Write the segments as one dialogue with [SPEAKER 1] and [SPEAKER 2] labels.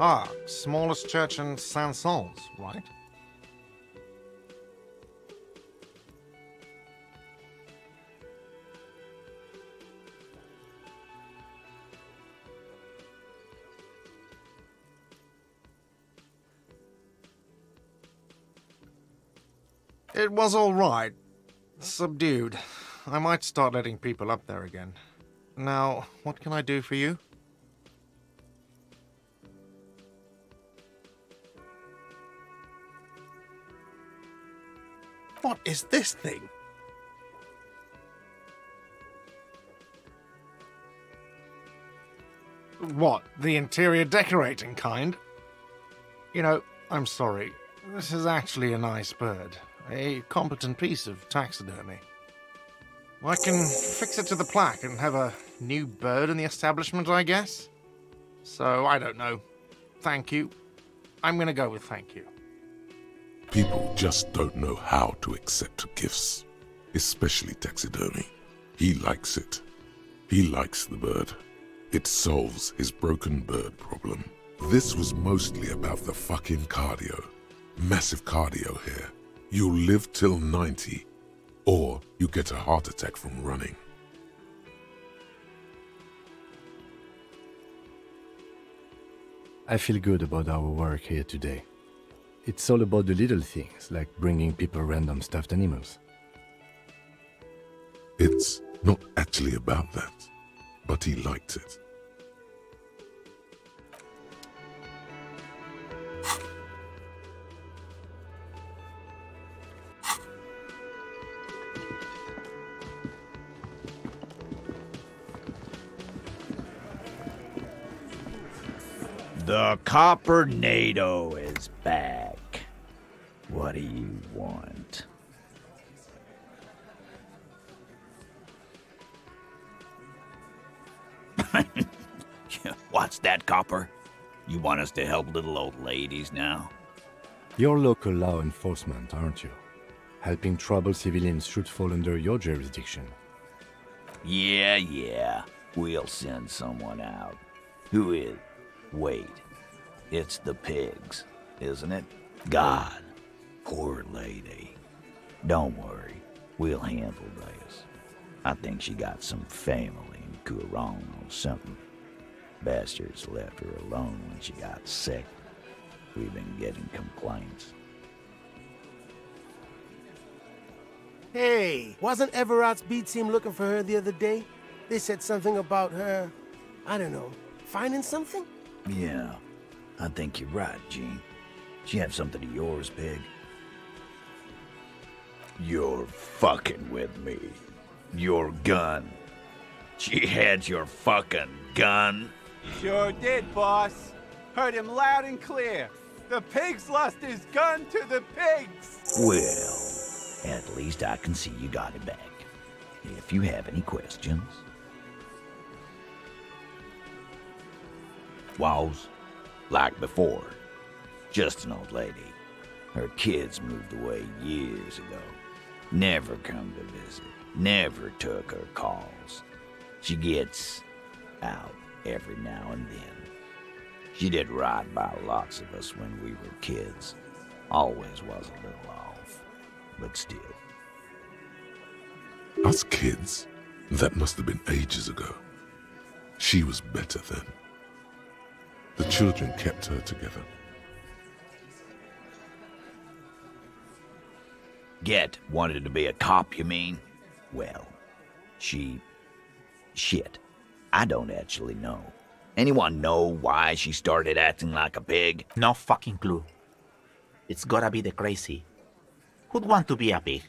[SPEAKER 1] Ah, smallest church in Saint-Saëns, right? It was all right. Subdued. I might start letting people up there again. Now, what can I do for you? What is this thing? What, the interior decorating kind? You know, I'm sorry. This is actually a nice bird. A competent piece of taxidermy. I can fix it to the plaque and have a new bird in the establishment, I guess? So, I don't know. Thank you. I'm gonna go with thank you.
[SPEAKER 2] People just don't know how to accept gifts, especially taxidermy. He likes it. He likes the bird. It solves his broken bird problem. This was mostly about the fucking cardio. Massive cardio here. You'll live till 90, or you get a heart attack from running.
[SPEAKER 3] I feel good about our work here today. It's all about the little things, like bringing people random stuffed animals.
[SPEAKER 2] It's not actually about that, but he liked it.
[SPEAKER 4] The Copper-nado is back. What do you want? What's that, Copper? You want us to help little old ladies now?
[SPEAKER 3] You're local law enforcement, aren't you? Helping troubled civilians should fall under your jurisdiction.
[SPEAKER 4] Yeah. We'll send someone out. Who is? Wait. It's the pigs, isn't it? God. Poor lady. Don't worry. We'll handle this. I think she got some family in Courant or something. Bastards left her alone when she got sick. We've been getting complaints.
[SPEAKER 5] Hey, wasn't Everett's B team looking for her the other day? They said something about her, I don't know, finding something?
[SPEAKER 4] Yeah, I think you're right, Gene. She have something of yours, Pig. You're fucking with me. Your gun. She had your fucking gun?
[SPEAKER 6] Sure did, boss. Heard him loud and clear. The pigs lost his gun to the pigs.
[SPEAKER 4] Well, at least I can see you got it back. If you have any questions. Was, like before, just an old lady. Her kids moved away years ago. Never come to visit. Never took her calls. She gets out every now and then. She did right by lots of us when we were kids. Always was a little off, but still.
[SPEAKER 2] Us kids? That must have been ages ago. She was better then. The children kept her together.
[SPEAKER 4] Get wanted to be a cop, you mean? Well, shit. I don't actually know. Anyone know why she started acting like a pig?
[SPEAKER 7] No fucking clue. It's gotta be the crazy. Who'd want to be a pig?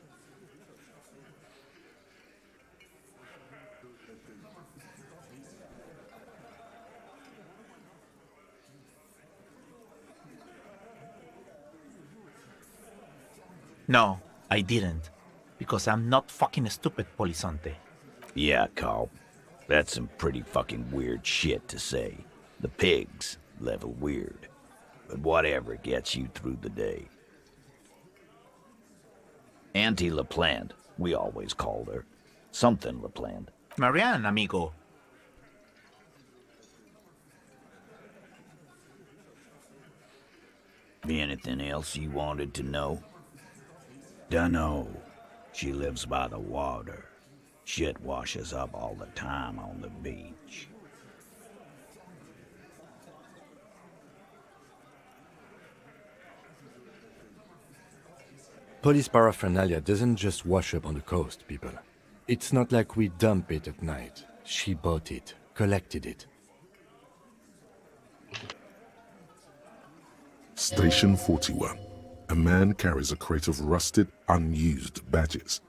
[SPEAKER 7] No, I didn't. Because I'm not fucking stupid, Polizonte.
[SPEAKER 4] Yeah, Carl. That's some pretty fucking weird shit to say. The pigs level weird. But whatever gets you through the day. Auntie LaPlante, we always called her. Something LaPlante.
[SPEAKER 7] Marianne, amigo.
[SPEAKER 4] Anything else you wanted to know? Dunno. She lives by the water. Shit washes up all the time on the beach.
[SPEAKER 3] Police paraphernalia doesn't just wash up on the coast, people. It's not like we dump it at night. She bought it, collected it.
[SPEAKER 2] Station 41. A man carries a crate of rusted, unused badges.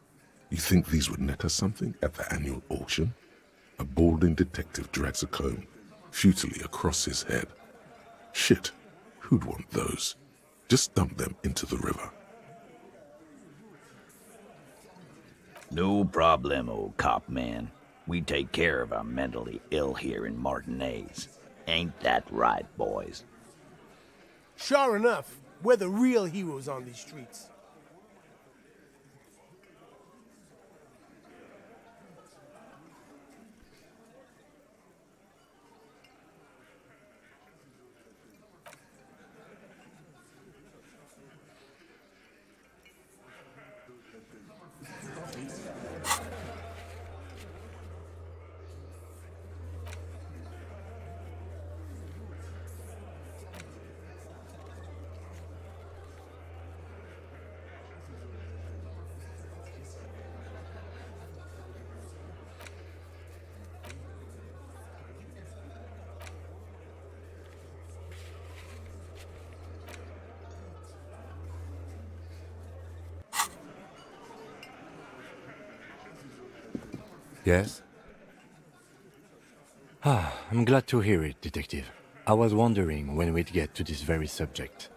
[SPEAKER 2] You think these would net us something at the annual auction? A balding detective drags a comb futilely across his head. Shit, who'd want those? Just dump them into the river.
[SPEAKER 4] No problemo, cop man. We take care of our mentally ill here in Martinez. Ain't that right, boys?
[SPEAKER 5] Sure enough, we're the real heroes on these streets.
[SPEAKER 3] Yes? I'm glad to hear it, Detective. I was wondering when we'd get to this very subject.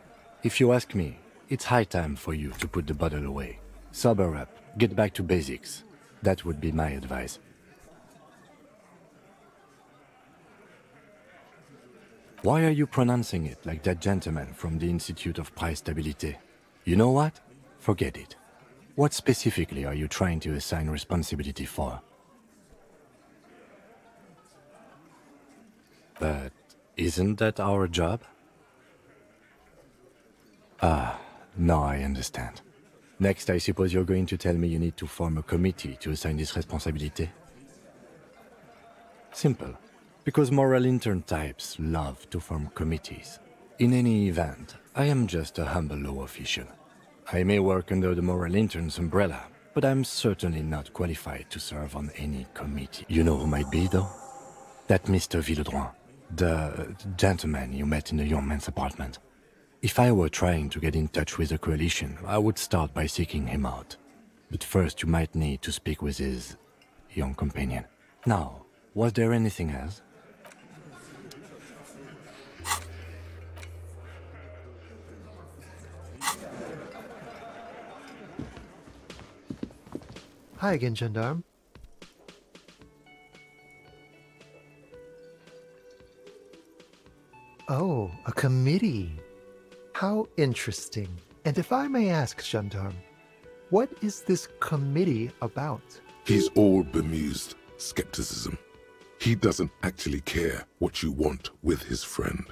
[SPEAKER 3] If you ask me, it's high time for you to put the bottle away. Sober up, get back to basics. That would be my advice. Why are you pronouncing it like that gentleman from the Institute of Price Stabilité? You know what? Forget it. What specifically are you trying to assign responsibility for? But isn't that our job? Now I understand. Next, I suppose you're going to tell me you need to form a committee to assign this responsibility? Simple. Because moral intern types love to form committees. In any event, I am just a humble law official. I may work under the moral intern's umbrella, but I'm certainly not qualified to serve on any committee. You know who might be, though? That Mr. Villedroit. The gentleman you met in the young man's apartment. If I were trying to get in touch with the coalition, I would start by seeking him out. But first you might need to speak with his young companion. Now, was there anything else?
[SPEAKER 8] Hi again, gendarme. Oh, a committee. How interesting. And if I may ask, gendarme, what is this committee about?
[SPEAKER 2] He's all bemused skepticism. He doesn't actually care what you want with his friend.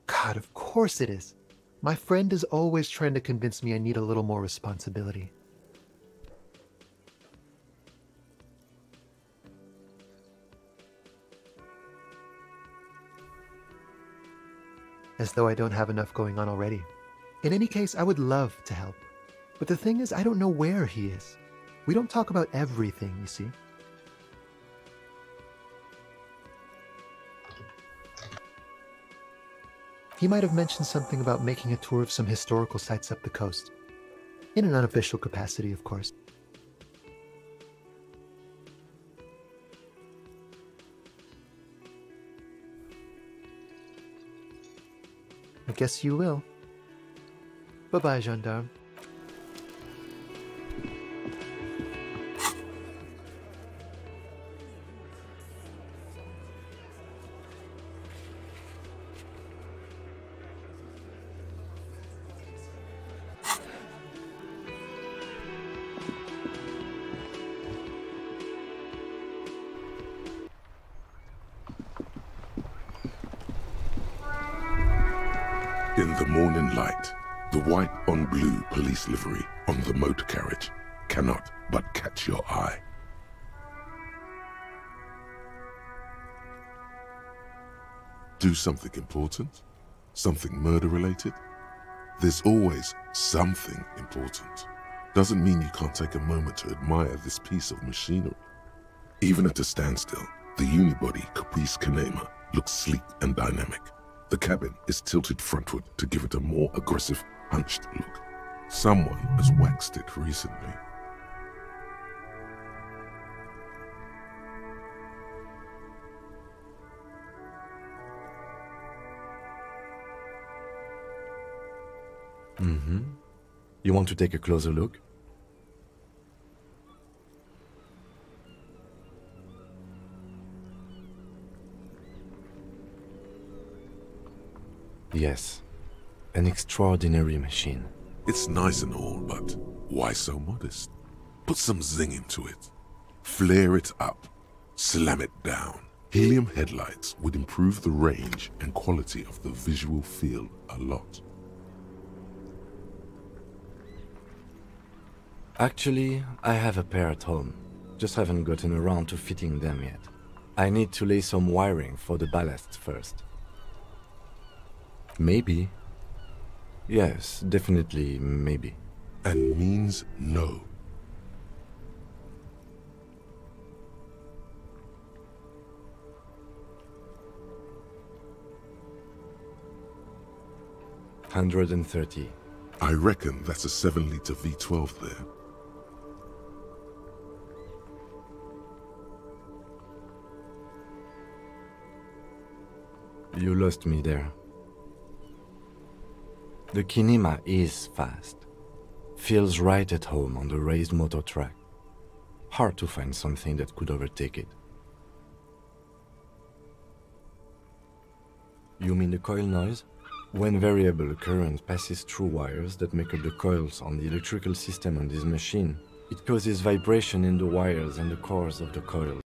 [SPEAKER 8] God, of course it is. My friend is always trying to convince me I need a little more responsibility. As though I don't have enough going on already. In any case, I would love to help. But the thing is, I don't know where he is. We don't talk about everything, you see. He might have mentioned something about making a tour of some historical sites up the coast. In an unofficial capacity, of course. I guess you will. Bye-bye, gendarme.
[SPEAKER 2] In the morning light, the white on blue police livery on the motor carriage cannot but catch your eye. Do something important? Something murder-related? There's always something important. Doesn't mean you can't take a moment to admire this piece of machinery. Even at a standstill, the unibody Coupris Kineema looks sleek and dynamic. The cabin is tilted frontward to give it a more aggressive, hunched look. Someone has waxed it recently.
[SPEAKER 3] You want to take a closer look? Yes, an extraordinary machine.
[SPEAKER 2] It's nice and all, but why so modest? Put some zing into it. Flare it up. Slam it down. Helium headlights would improve the range and quality of the visual field a lot.
[SPEAKER 3] Actually, I have a pair at home. Just haven't gotten around to fitting them yet. I need to lay some wiring for the ballast first. Maybe. Yes, definitely maybe.
[SPEAKER 2] And means no.
[SPEAKER 3] $130.
[SPEAKER 2] I reckon that's a 7-liter V12 there.
[SPEAKER 3] You lost me there. The Kineema is fast. Feels right at home on the raised motor track. Hard to find something that could overtake it. You mean the coil noise? When variable current passes through wires that make up the coils on the electrical system on this machine, it causes vibration in the wires and the cores of the coils.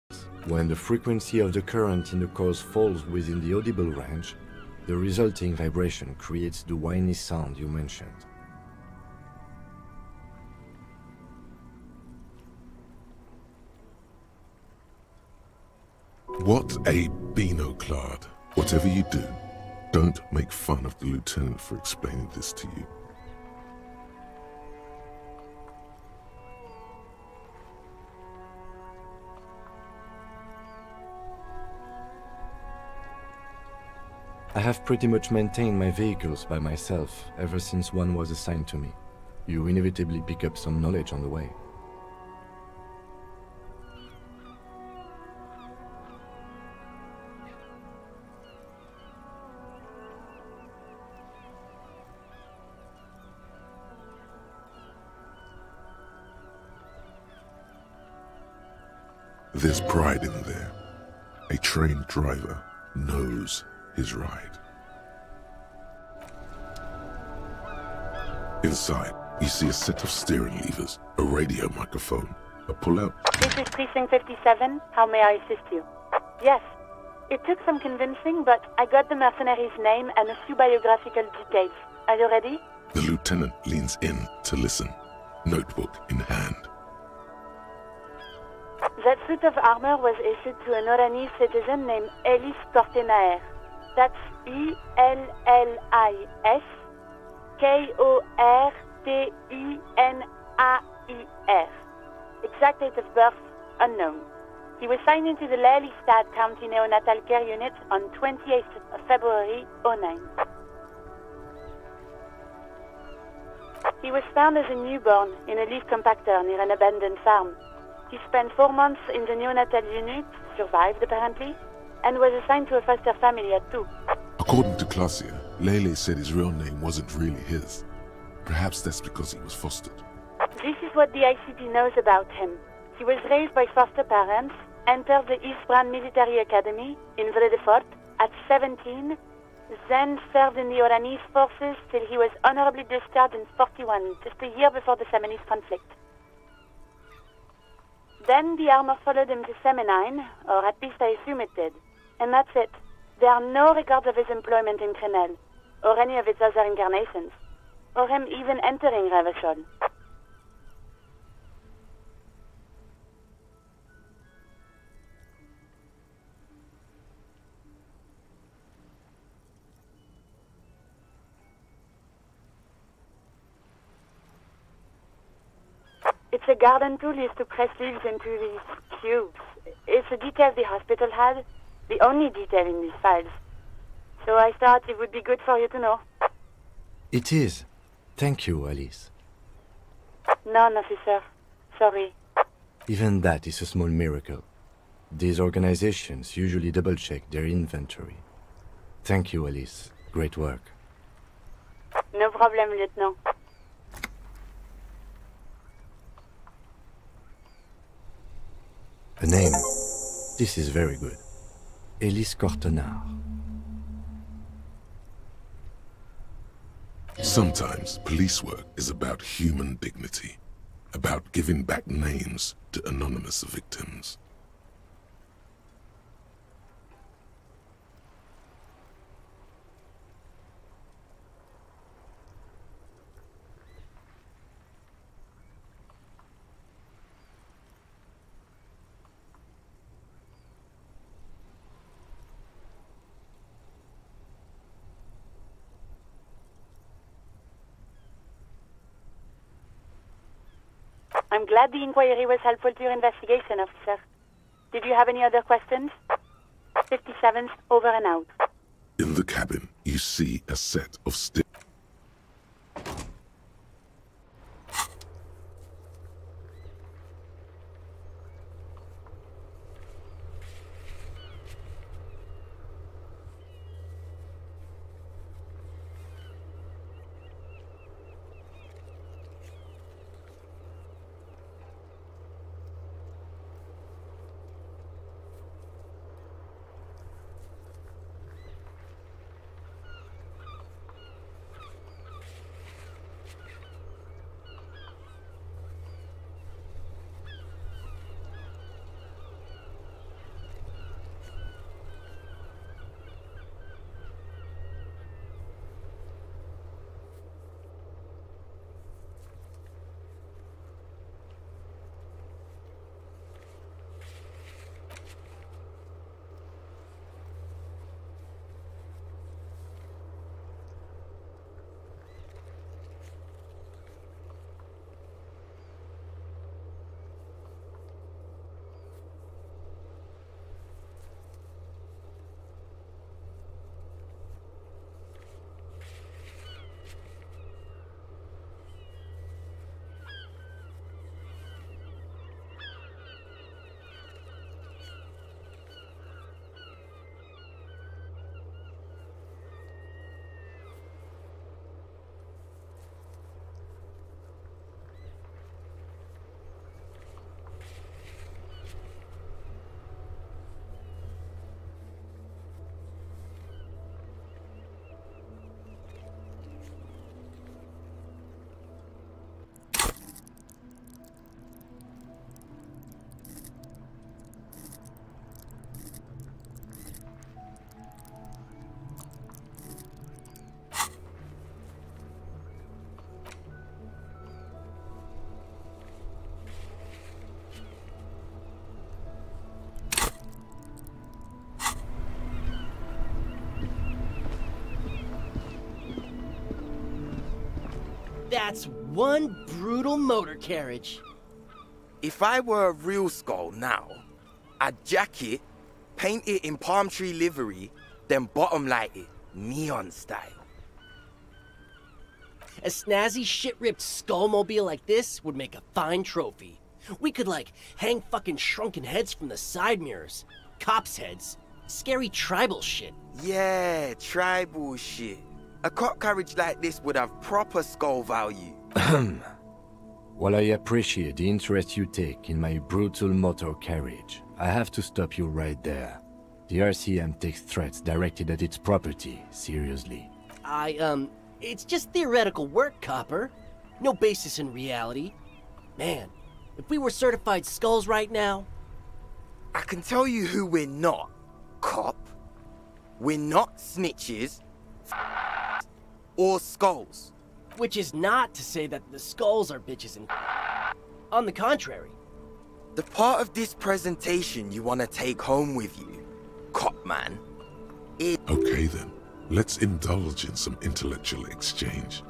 [SPEAKER 3] When the frequency of the current in the coils falls within the audible range, the resulting vibration creates the whiny sound you mentioned.
[SPEAKER 2] What a Beano-clad. Whatever you do, don't make fun of the lieutenant for explaining this to you.
[SPEAKER 3] I have pretty much maintained my vehicles by myself ever since one was assigned to me. You inevitably pick up some knowledge on the way.
[SPEAKER 2] There's pride in there. A trained driver knows his ride. Inside, you see a set of steering levers, a radio microphone, a pull-out.
[SPEAKER 9] This is Precinct 57. How may I assist you? Yes. It took some convincing, but I got the mercenary's name and a few biographical details. Are you ready?
[SPEAKER 2] The lieutenant leans in to listen, notebook in hand.
[SPEAKER 9] That suit of armor was issued to an Oranese citizen named Ellis Kortenaer. That's E-L-L-I-S K-O-R-T-E-N-A-I-R. Exact date of birth, unknown. He was signed into the Lelystad County Neonatal Care Unit on 28th of February, 09. He was found as a newborn in a leaf compactor near an abandoned farm. He spent 4 months in the neonatal unit, survived apparently, and was assigned to a foster family at 2.
[SPEAKER 2] According to Clausia, Lele said his real name wasn't really his. Perhaps that's because he was fostered.
[SPEAKER 9] This is what the ICP knows about him. He was raised by foster parents, entered the East Brand Military Academy in Vredefort at 17, then served in the Oranese forces till he was honorably discharged in 41, just a year before the Seminese conflict. Then the armor followed him to Seminine, or at least I assume it did. And that's it. There are no records of his employment in Crenel. or any of its other incarnations, or him even entering Revachol. It's a garden tool used to press leaves into these cubes. It's a detail the hospital had, the only detail in these files. So I thought it would be good for you to know.
[SPEAKER 3] It is. Thank you, Alice.
[SPEAKER 9] None, officer. Sorry.
[SPEAKER 3] Even that is a small miracle. These organizations usually double-check their inventory. Thank you, Alice. Great work.
[SPEAKER 9] No problem, Lieutenant.
[SPEAKER 3] A name. This is very good. Elise Cortenard.
[SPEAKER 2] Sometimes police work is about human dignity, about giving back names to anonymous victims.
[SPEAKER 9] I'm glad the inquiry was helpful to your investigation, officer. Did you have any other questions? 57th, over and out.
[SPEAKER 2] In the cabin, you see a set of stairs.
[SPEAKER 10] That's one brutal motor carriage.
[SPEAKER 11] If I were a real skull now, I'd jack it, paint it in palm tree livery, then bottom light it, neon style.
[SPEAKER 10] A snazzy shit-ripped skullmobile like this would make a fine trophy. We could, like, hang fucking shrunken heads from the side mirrors. Cops' heads. Scary tribal shit.
[SPEAKER 11] Yeah, tribal shit. A cop carriage like this would have proper skull value.
[SPEAKER 3] While I appreciate the interest you take in my brutal motor carriage, I have to stop you right there. The RCM takes threats directed at its property seriously.
[SPEAKER 10] It's just theoretical work, Copper. No basis in reality. Man, if we were certified skulls right now...
[SPEAKER 11] I can tell you who we're not, cop. We're not snitches, or skulls.
[SPEAKER 10] Which is not to say that the skulls are bitches and... On the contrary.
[SPEAKER 11] The part of this presentation you want to take home with you, cop man, is...
[SPEAKER 2] Okay then, let's indulge in some intellectual exchange.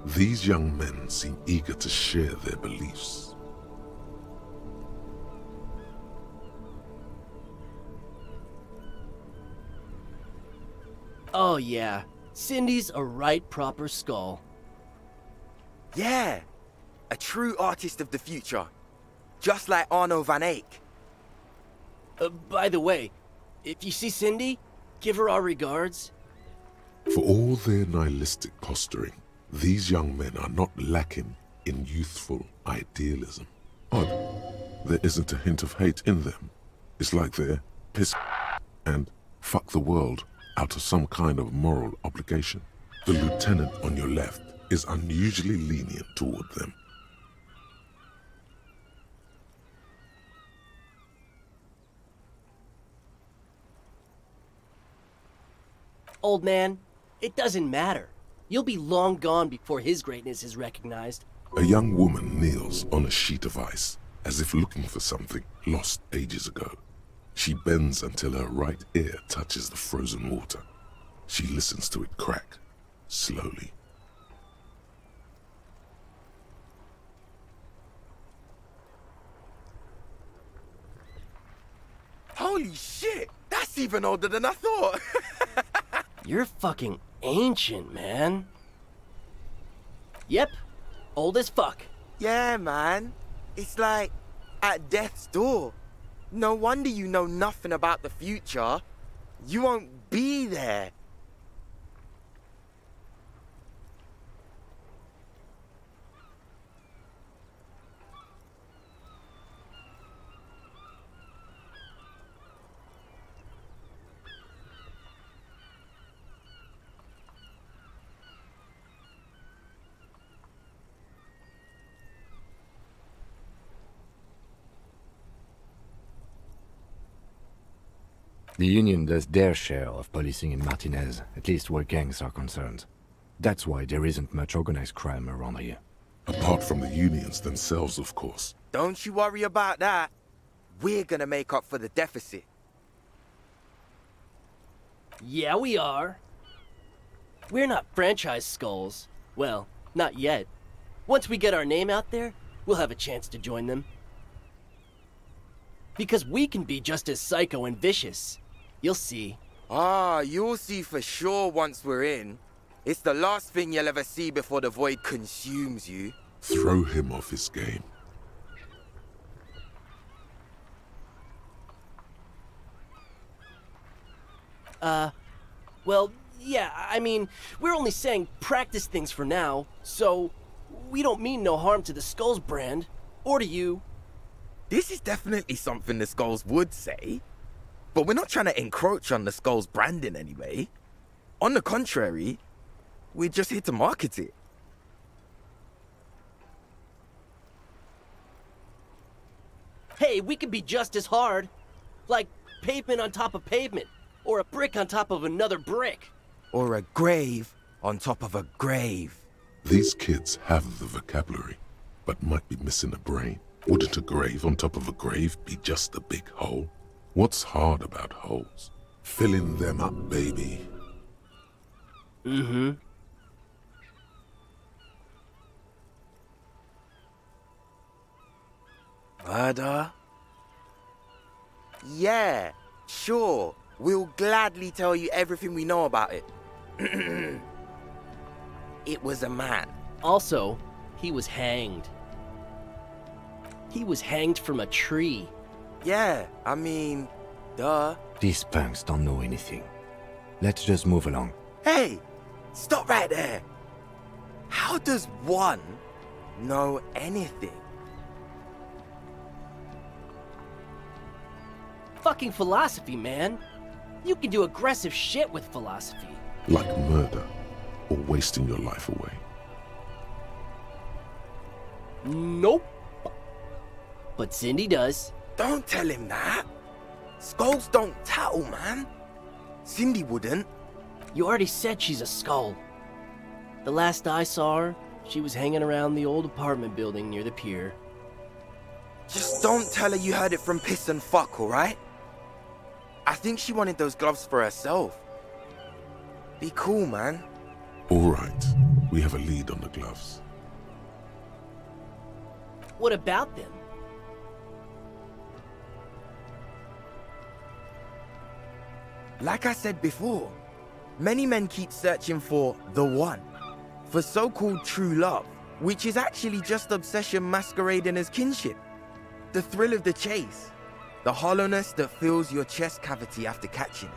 [SPEAKER 2] These young men seem eager to share their beliefs.
[SPEAKER 10] Oh yeah, Cindy's a right proper skull.
[SPEAKER 11] Yeah, a true artist of the future. Just like Arno van Eyck.
[SPEAKER 10] By the way, if you see Cindy, give her our regards.
[SPEAKER 2] For all their nihilistic posturing, these young men are not lacking in youthful idealism. Odd, there isn't a hint of hate in them. It's like they're piss and fuck the world out of some kind of moral obligation. The lieutenant on your left is unusually lenient toward them.
[SPEAKER 10] Old man, it doesn't matter. You'll be long gone before his greatness is recognized.
[SPEAKER 2] A young woman kneels on a sheet of ice, as if looking for something lost ages ago. She bends until her right ear touches the frozen water. She listens to it crack, slowly.
[SPEAKER 11] Holy shit! That's even older than I thought!
[SPEAKER 10] You're fucking ancient, man. Yep, old as fuck.
[SPEAKER 11] Yeah, man. It's like at death's door. No wonder you know nothing about the future. You won't be there.
[SPEAKER 3] The Union does their share of policing in Martinez, at least where gangs are concerned. That's why there isn't much organized crime around here.
[SPEAKER 2] Apart from the unions themselves, of course.
[SPEAKER 11] Don't you worry about that. We're gonna make up for the deficit.
[SPEAKER 10] Yeah, we are. We're not franchise skulls. Well, not yet. Once we get our name out there, we'll have a chance to join them. Because we can be just as psycho and vicious. You'll see.
[SPEAKER 11] Ah, you'll see for sure once we're in. It's the last thing you'll ever see before the void consumes you.
[SPEAKER 2] Throw him off his game.
[SPEAKER 10] Well, yeah, I mean, we're only saying practice things for now, so we don't mean no harm to the Skulls brand, or to you.
[SPEAKER 11] This is definitely something the Skulls would say, but we're not trying to encroach on the Skulls branding anyway. On the contrary, we're just here to market it.
[SPEAKER 10] Hey, we could be just as hard. Like pavement on top of pavement, or a brick on top of another brick.
[SPEAKER 11] Or a grave on top of a grave.
[SPEAKER 2] These kids have the vocabulary, but might be missing a brain. Wouldn't a grave on top of a grave be just a big hole? What's hard about holes? Filling them up, baby.
[SPEAKER 10] Mm-hmm.
[SPEAKER 11] Murder? Yeah, sure. We'll gladly tell you everything we know about it. It was a man.
[SPEAKER 10] Also, he was hanged. He was hanged from a tree.
[SPEAKER 11] Yeah, I mean, duh.
[SPEAKER 3] These punks don't know anything. Let's just move along.
[SPEAKER 11] Hey, stop right there. How does one know anything?
[SPEAKER 10] Fucking philosophy, man. You can do aggressive shit with philosophy.
[SPEAKER 2] Like murder, or wasting your life away.
[SPEAKER 10] Nope. But Cindy does.
[SPEAKER 11] Don't tell him that. Skulls don't tattle, man. Cindy wouldn't.
[SPEAKER 10] You already said she's a skull. The last I saw her, she was hanging around the old apartment building near the pier.
[SPEAKER 11] Just don't tell her you heard it from Piss and Fuck, alright? I think she wanted those gloves for herself. Be cool, man.
[SPEAKER 2] Alright, we have a lead on the gloves.
[SPEAKER 10] What about them?
[SPEAKER 11] Like I said before, many men keep searching for the one, for so-called true love, which is actually just obsession masquerading as kinship. The thrill of the chase, the hollowness that fills your chest cavity after catching it.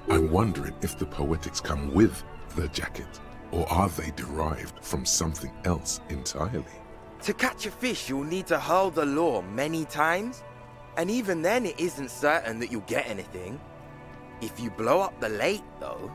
[SPEAKER 2] I'm wondering if the poetics come with the jacket, or are they derived from something else entirely?
[SPEAKER 11] To catch a fish, you'll need to hurl the lure many times, and even then it isn't certain that you'll get anything. If you blow up the lake, though...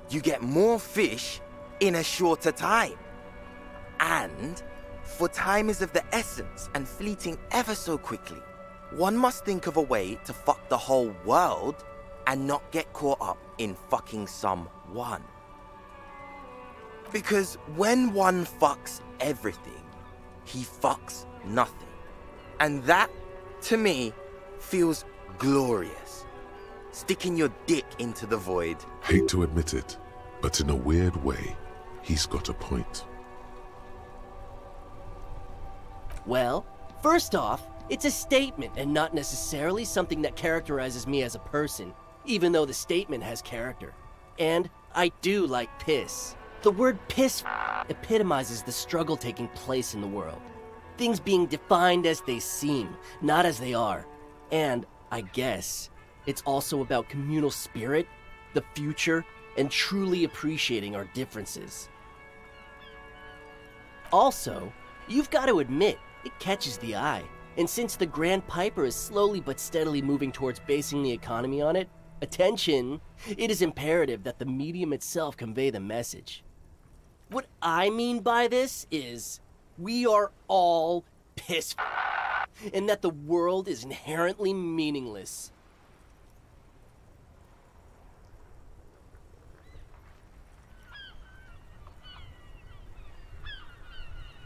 [SPEAKER 11] You get more fish in a shorter time. And, for time is of the essence and fleeting ever so quickly, one must think of a way to fuck the whole world and not get caught up in fucking someone. Because when one fucks everything, he fucks nothing. And that, to me, feels glorious. Sticking your dick into the void.
[SPEAKER 2] Hate to admit it, but in a weird way, he's got a point.
[SPEAKER 10] Well, first off, it's a statement and not necessarily something that characterizes me as a person, even though the statement has character. And I do like piss. The word piss epitomizes the struggle taking place in the world. Things being defined as they seem, not as they are. And, I guess, it's also about communal spirit, the future, and truly appreciating our differences. Also, you've got to admit, it catches the eye. And since the Grand Piper is slowly but steadily moving towards basing the economy on it, attention, it is imperative that the medium itself convey the message. What I mean by this is, we are all piss and that the world is inherently meaningless.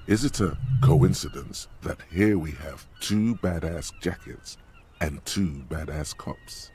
[SPEAKER 2] Is it a coincidence that here we have 2 badass jackets and 2 badass cops?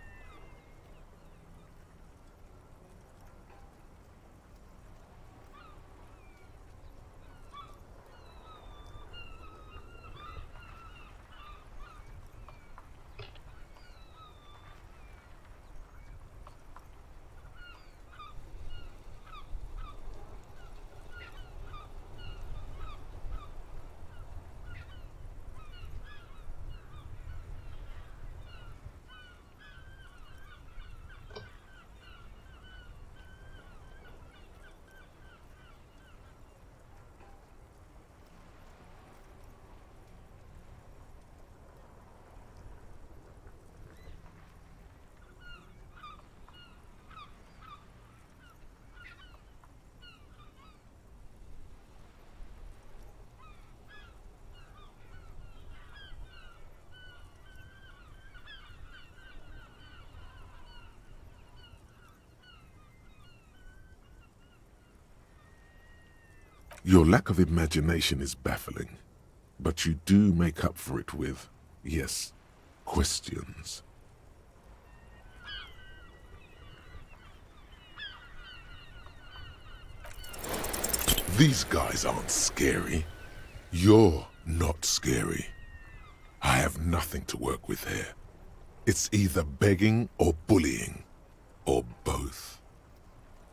[SPEAKER 2] Your lack of imagination is baffling. But you do make up for it with, yes, questions. These guys aren't scary. You're not scary. I have nothing to work with here. It's either begging or bullying, or both.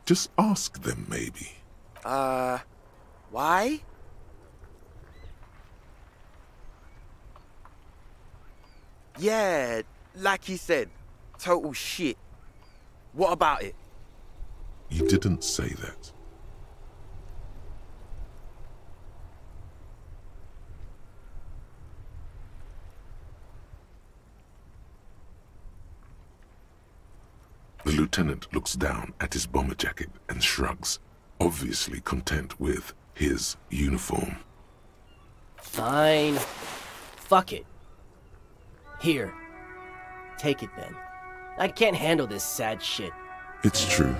[SPEAKER 2] Just ask them, maybe.
[SPEAKER 11] Why? Yeah, like he said, total shit. What about it?
[SPEAKER 2] You didn't say that. The lieutenant looks down at his bomber jacket and shrugs, obviously content with his uniform.
[SPEAKER 10] Fine. Fuck it. Here. Take it then. I can't handle this sad shit.
[SPEAKER 2] It's true.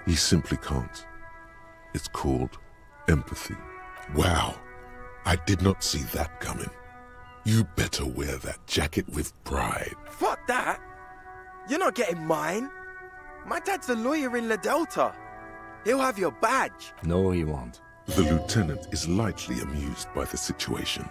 [SPEAKER 2] He simply can't. It's called empathy. Wow. I did not see that coming. You better wear that jacket with pride.
[SPEAKER 11] Fuck that! You're not getting mine. My dad's a lawyer in La Delta. He'll have your badge.
[SPEAKER 3] No, he won't.
[SPEAKER 2] The lieutenant is lightly amused by the situation.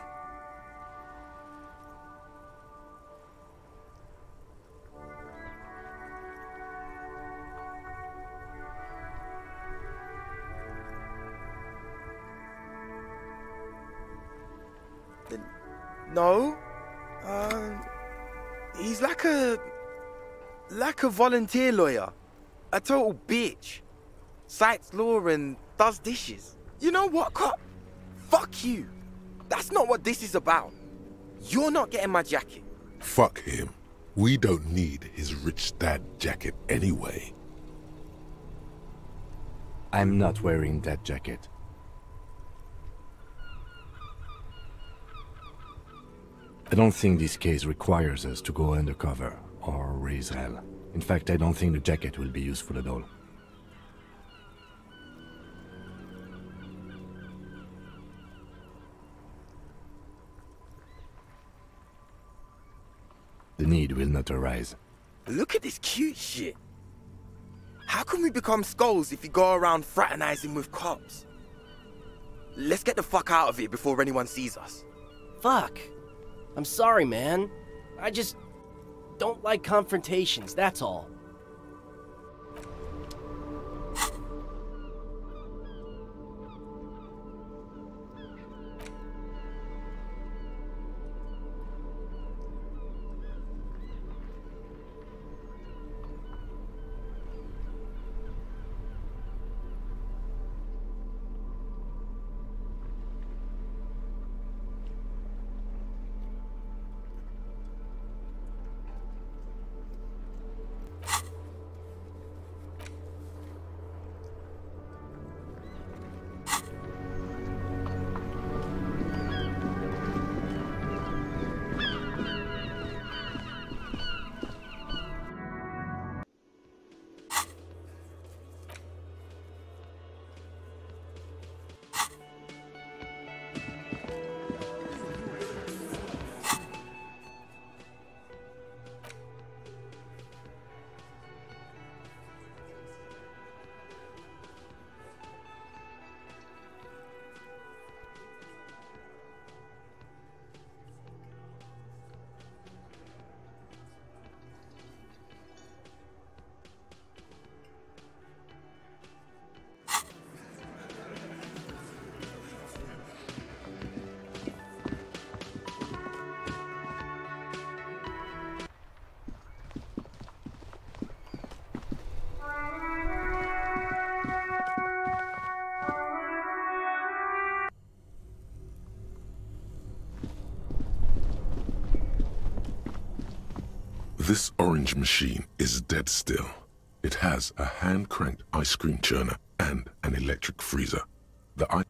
[SPEAKER 11] No. He's like a volunteer lawyer. A total bitch. Cites law and does dishes. You know what, cop? Fuck you. That's not what this is about. You're not getting my jacket.
[SPEAKER 2] Fuck him. We don't need his rich dad jacket anyway.
[SPEAKER 3] I'm not wearing that jacket. I don't think this case requires us to go undercover or raise hell. In fact, I don't think the jacket will be useful at all. The need will not arise.
[SPEAKER 11] Look at this cute shit. How can we become skulls if you go around fraternizing with cops? Let's get the fuck out of here before anyone sees us.
[SPEAKER 10] Fuck. I'm sorry, man. I just don't like confrontations, that's all.
[SPEAKER 2] This orange machine is dead still. It has a hand-cranked ice cream churner and an electric freezer. The ice...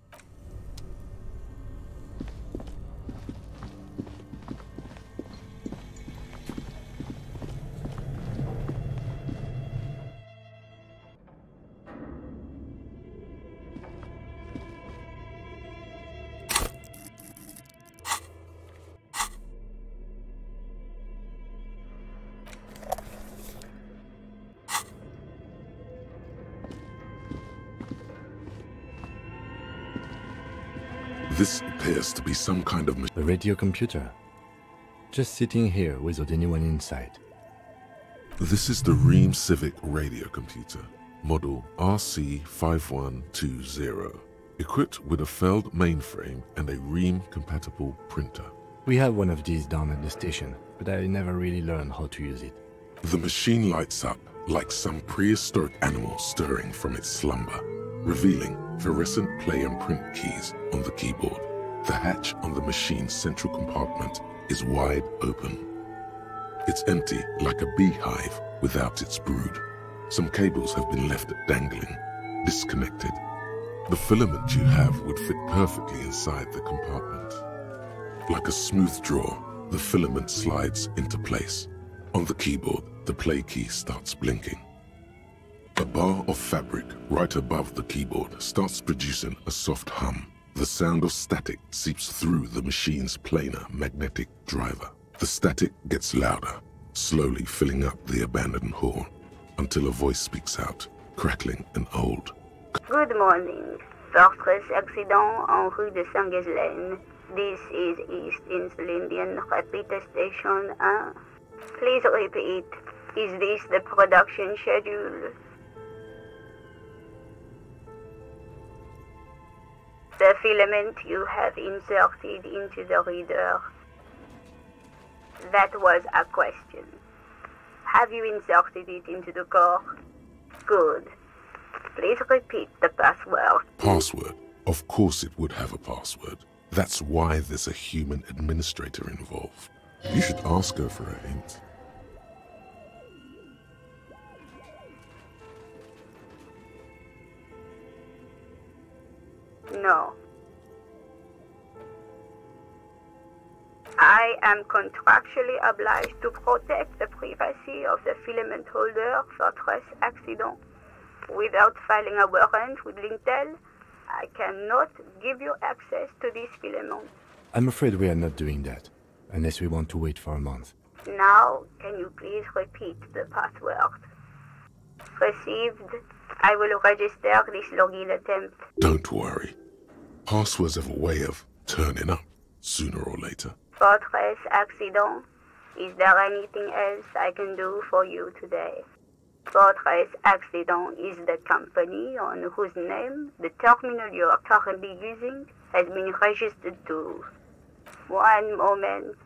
[SPEAKER 2] This appears to be some kind of
[SPEAKER 3] The radio computer. Just sitting here without anyone inside.
[SPEAKER 2] This is the Ream Civic radio computer, model RC5120, equipped with a Feld mainframe and a Ream-compatible printer.
[SPEAKER 3] We have one of these down at the station, but I never really learned how to use it.
[SPEAKER 2] The machine lights up like some prehistoric animal stirring from its slumber, revealing fluorescent play and print keys on the keyboard. The hatch on the machine's central compartment is wide open. It's empty like a beehive without its brood. Some cables have been left dangling, disconnected. The filament you have would fit perfectly inside the compartment. Like a smooth drawer, the filament slides into place. On the keyboard, the play key starts blinking. A bar of fabric right above the keyboard starts producing a soft hum. The sound of static seeps through the machine's planar magnetic driver. The static gets louder, slowly filling up the abandoned hall, until a voice speaks out, crackling and old.
[SPEAKER 12] Good morning. Fortress accident en rue de Saint-Ghislaine. This is East Insulindian Repeater Station 1. Please repeat. Is this the production schedule? The filament you have inserted into the reader. That was a question. Have you inserted it into the core? Good. Please repeat the password.
[SPEAKER 2] Password? Of course it would have a password. That's why there's a human administrator involved. You should ask her for a hint.
[SPEAKER 12] No. I am contractually obliged to protect the privacy of the filament holder for Fortress accident. Without filing a warrant with Lintel, I cannot give you access to this filament.
[SPEAKER 3] I'm afraid we are not doing that, unless we want to wait for a month.
[SPEAKER 12] Now, can you please repeat the password? Received. I will register this login attempt.
[SPEAKER 2] Don't worry. Passwords have a way of turning up, sooner or later.
[SPEAKER 12] Fortress accident. Is there anything else I can do for you today? Fortress accident is the company on whose name the terminal you are currently using has been registered to. One moment.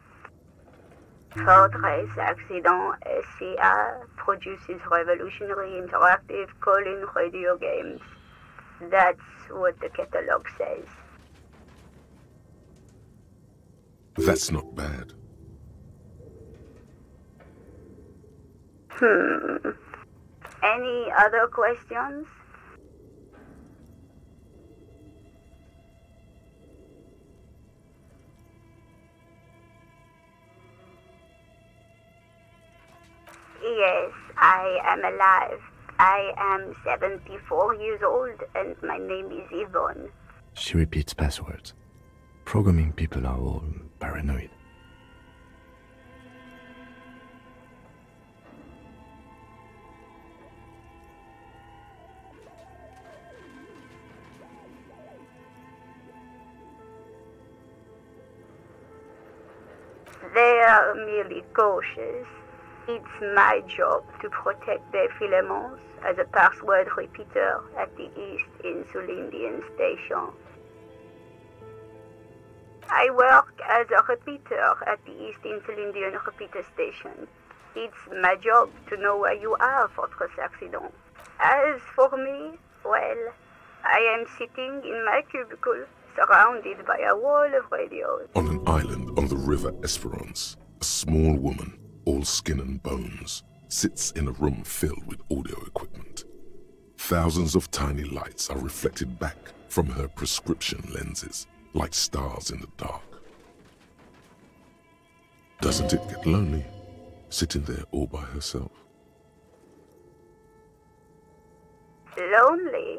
[SPEAKER 12] Fortress accident SCA produces revolutionary interactive call-in radio games. That's what the catalog says.
[SPEAKER 2] That's not bad.
[SPEAKER 12] Any other questions? Yes, I am alive. I am 74 years old and my name is Yvonne.
[SPEAKER 3] She repeats passwords. Programming people are all paranoid.
[SPEAKER 12] They are merely cautious. It's my job to protect their filaments as a password repeater at the East Insulindian Station. I work as a repeater at the East Insulindian Repeater Station. It's my job to know where you are, Fortress accident. As for me, well, I am sitting in my cubicle, surrounded by a wall of radios.
[SPEAKER 2] On an island on the river Esperance, a small woman, all skin and bones, sits in a room filled with audio equipment. Thousands of tiny lights are reflected back from her prescription lenses, like stars in the dark. Doesn't it get lonely, sitting there all by herself?
[SPEAKER 12] Lonely?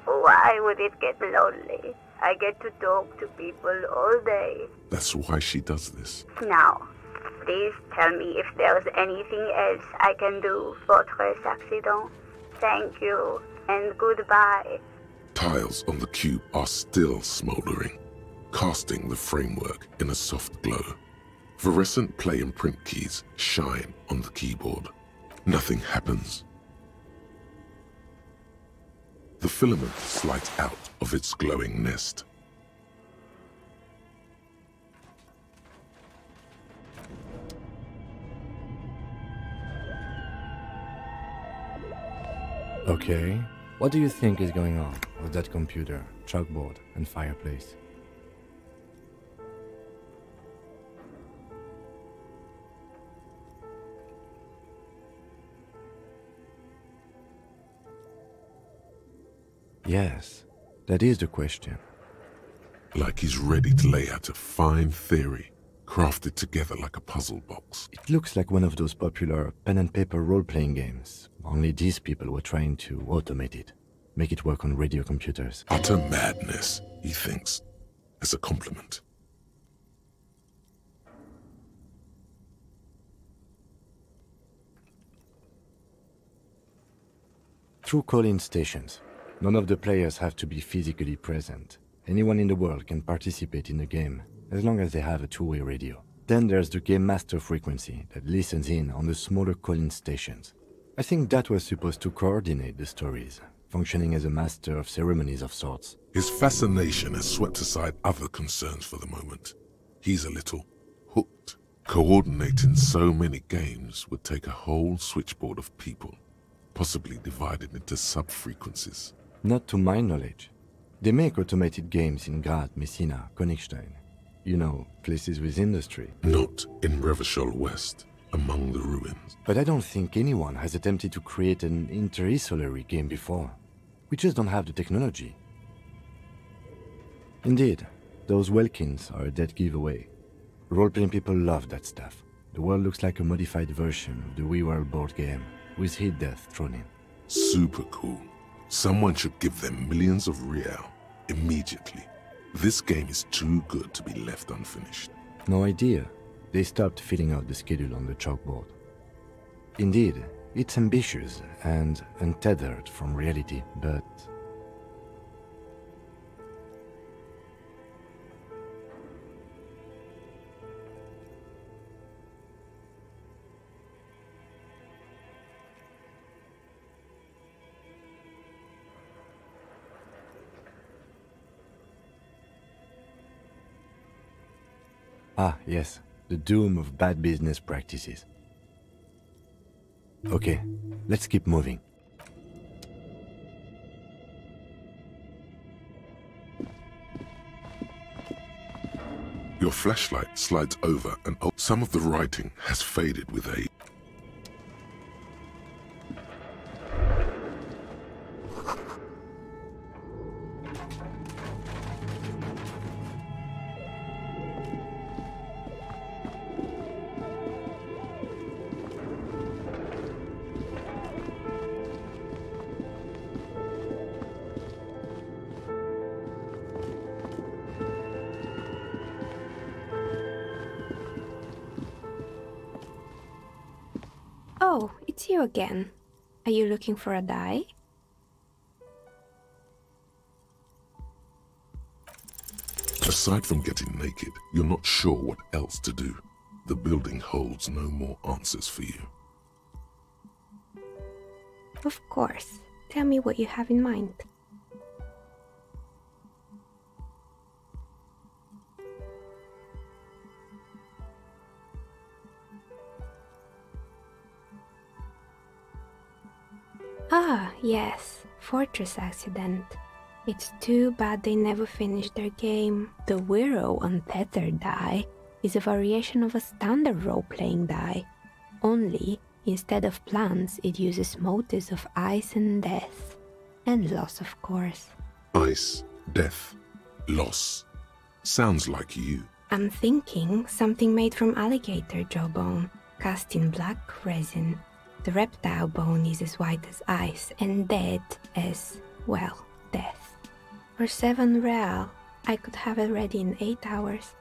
[SPEAKER 12] Why would it get lonely? I get to talk to people all day.
[SPEAKER 2] That's why she does this.
[SPEAKER 12] Now, please tell me if there's anything else I can do, Fortress accident. Thank you, and goodbye.
[SPEAKER 2] Tiles on the cube are still smoldering, casting the framework in a soft glow. Fluorescent play and print keys shine on the keyboard. Nothing happens. The filament slides out of its glowing nest.
[SPEAKER 3] Okay, what do you think is going on with that computer, chalkboard, and fireplace? Yes, that is the question.
[SPEAKER 2] Like he's ready to lay out a fine theory, crafted together like a puzzle box.
[SPEAKER 3] It looks like one of those popular pen and paper role-playing games, only these people were trying to automate it, make it work on radio computers.
[SPEAKER 2] Utter madness, he thinks, as a compliment.
[SPEAKER 3] Through call-in stations, none of the players have to be physically present. Anyone in the world can participate in the game, as long as they have a two-way radio. Then there's the game master frequency that listens in on the smaller call-in stations. I think that was supposed to coordinate the stories, functioning as a master of ceremonies of sorts.
[SPEAKER 2] His fascination has swept aside other concerns for the moment. He's a little hooked. Coordinating so many games would take a whole switchboard of people, possibly divided into sub-frequencies.
[SPEAKER 3] Not to my knowledge. They make automated games in Garte, Messina, Königstein. You know, places with industry.
[SPEAKER 2] Not in Revachol West, among the ruins.
[SPEAKER 3] But I don't think anyone has attempted to create an interisolary game before. We just don't have the technology. Indeed, those Welkins are a dead giveaway. Role-playing people love that stuff. The world looks like a modified version of the We World board game, with hit death thrown in.
[SPEAKER 2] Super cool. Someone should give them millions of real, immediately. This game is too good to be left unfinished.
[SPEAKER 3] No idea. They stopped filling out the schedule on the chalkboard. Indeed, it's ambitious and untethered from reality, but... Ah, yes, the doom of bad business practices. Okay, let's keep moving.
[SPEAKER 2] Your flashlight slides over and some of the writing has faded with age.
[SPEAKER 13] Oh, it's you again. Are you looking for a die?
[SPEAKER 2] Aside from getting naked, you're not sure what else to do. The building holds no more answers for you.
[SPEAKER 13] Of course. Tell me what you have in mind. Ah, yes, Fortress Accident. It's too bad they never finished their game. The Wiro Untethered die is a variation of a standard role-playing die. Only, instead of plants, it uses motives of ice and death. And loss, of course.
[SPEAKER 2] Ice, death, loss. Sounds like you.
[SPEAKER 13] I'm thinking something made from alligator jawbone, cast in black resin. The reptile bone is as white as ice and dead as, well, death. For 7 real, I could have it ready in 8 hours.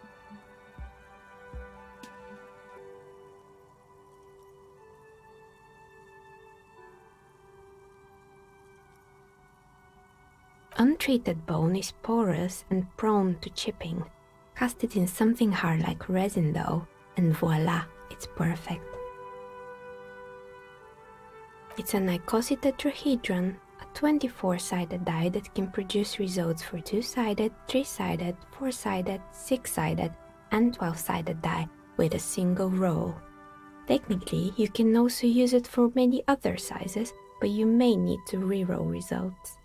[SPEAKER 13] untreated bone is porous and prone to chipping. Cast it in something hard like resin though, and voila, it's perfect. It's an icosi tetrahedron, a 24-sided die that can produce results for 2-sided, 3-sided, 4-sided, 6-sided, and 12-sided die with a single roll. Technically, you can also use it for many other sizes, but you may need to reroll results.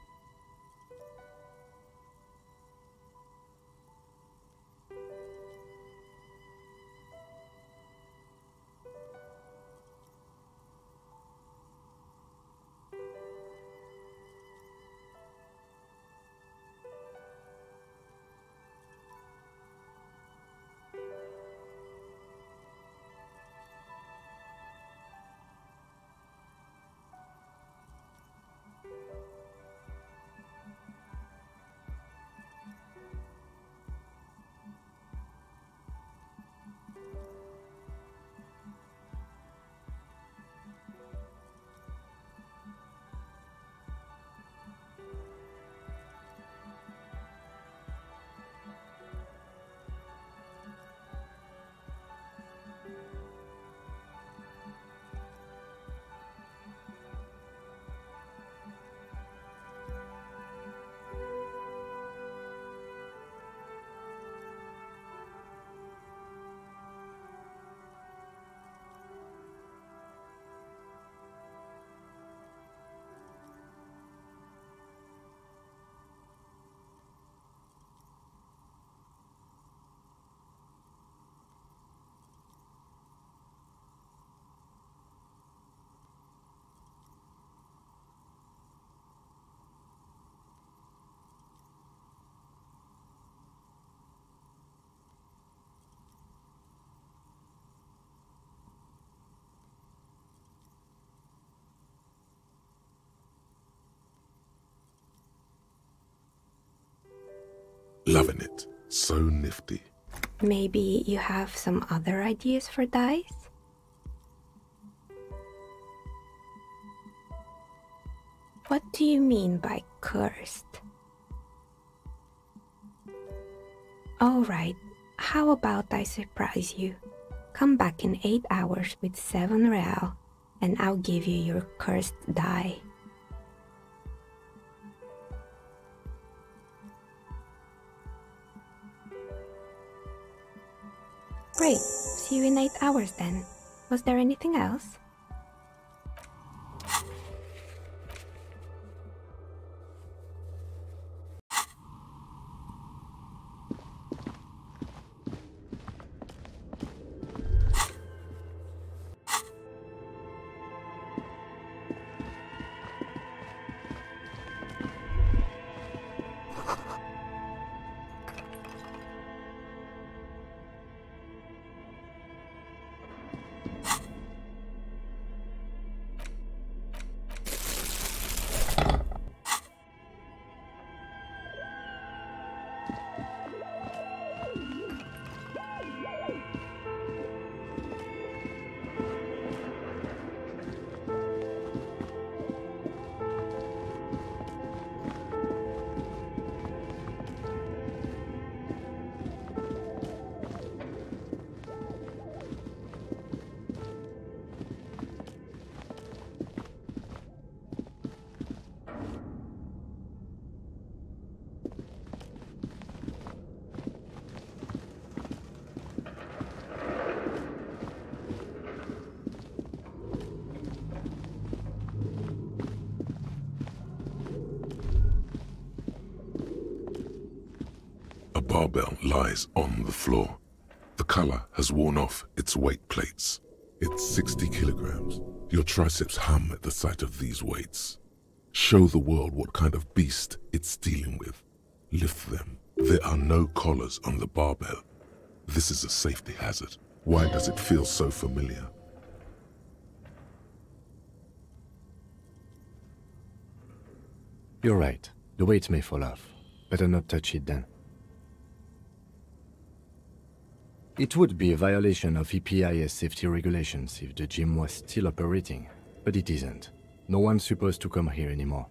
[SPEAKER 2] Loving it. So nifty.
[SPEAKER 13] Maybe you have some other ideas for dice? What do you mean by cursed? Alright, how about I surprise you? Come back in 8 hours with 7 real, and I'll give you your cursed die. Great, see you in 8 hours then. Was there anything else?
[SPEAKER 2] Barbell lies on the floor. The color has worn off its weight plates. It's 60 kilograms. Your triceps hum at the sight of these weights. Show the world what kind of beast it's dealing with. Lift them. There are no collars on the barbell. This is a safety hazard. Why does it feel so familiar?
[SPEAKER 3] You're right. The weight may fall off. Better not touch it then. It would be a violation of EPIS safety regulations if the gym was still operating, but it isn't. No one's supposed to come here anymore.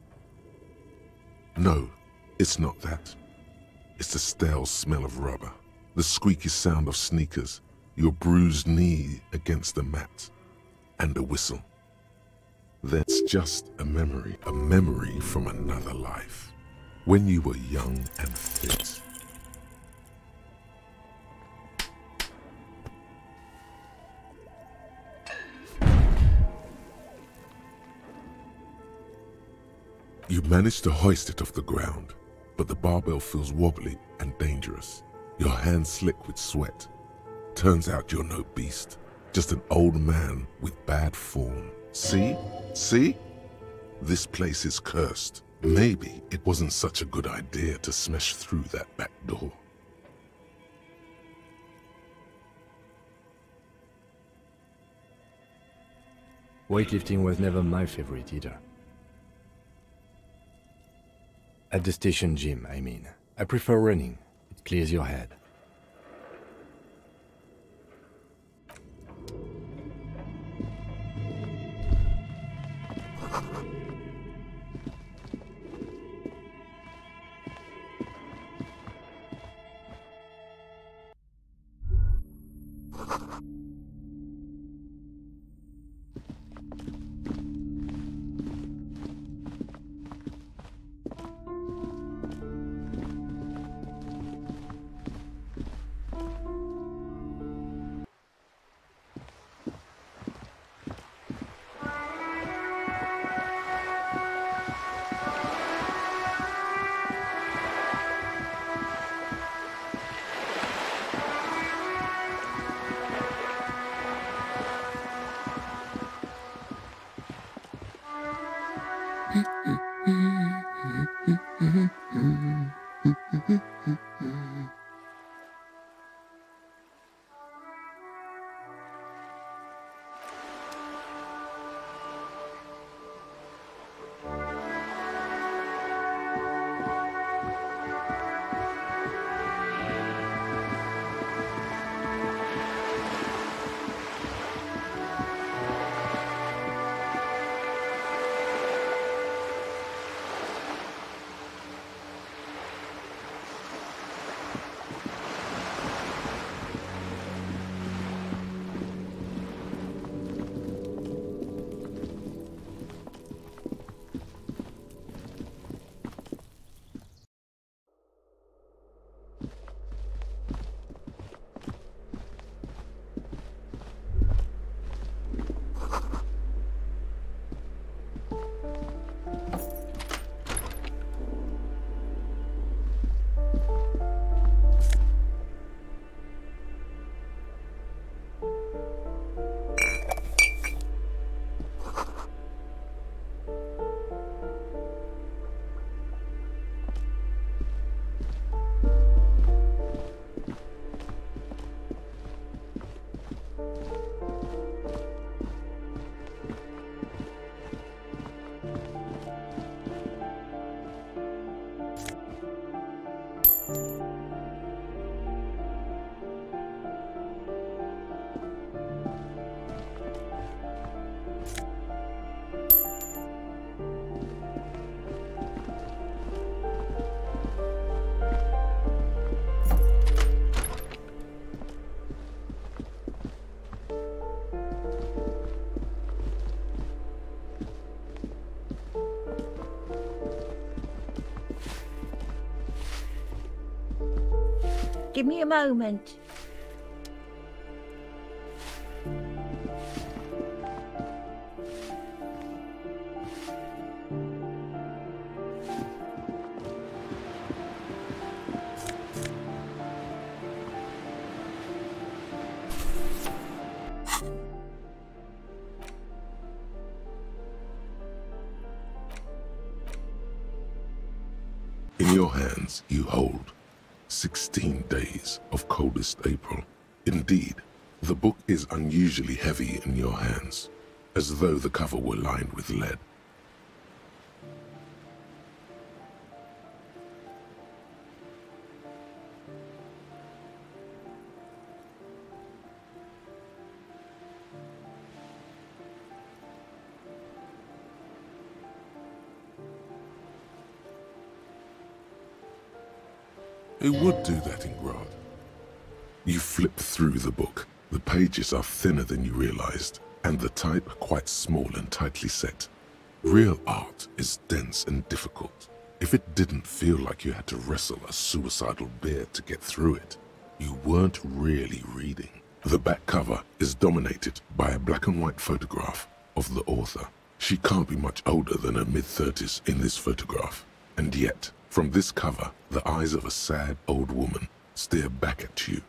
[SPEAKER 2] No, It's not that. It's the stale smell of rubber, the squeaky sound of sneakers, your bruised knee against the mat, and a whistle. That's just a memory from another life, when you were young and fit. You managed to hoist it off the ground, but the barbell feels wobbly and dangerous. Your hands slick with sweat. Turns out you're no beast, just an old man with bad form. See? See? This place is cursed. Maybe it wasn't such a good idea to smash through that back door.
[SPEAKER 3] Weightlifting was never my favorite either. At the station gym, I mean. I prefer running. It clears your head.
[SPEAKER 14] Give me a moment.
[SPEAKER 2] In your hands you hold 16 days of coldest April. Indeed, the book is unusually heavy in your hands, as though the cover were lined with lead. Who would do that in Garte? You flip through the book. The pages are thinner than you realized, and the type quite small and tightly set. Real art is dense and difficult. If it didn't feel like you had to wrestle a suicidal bear to get through it, you weren't really reading. The back cover is dominated by a black and white photograph of the author. She can't be much older than her mid-30s in this photograph, and yet, from this cover, the eyes of a sad old woman stare back at you.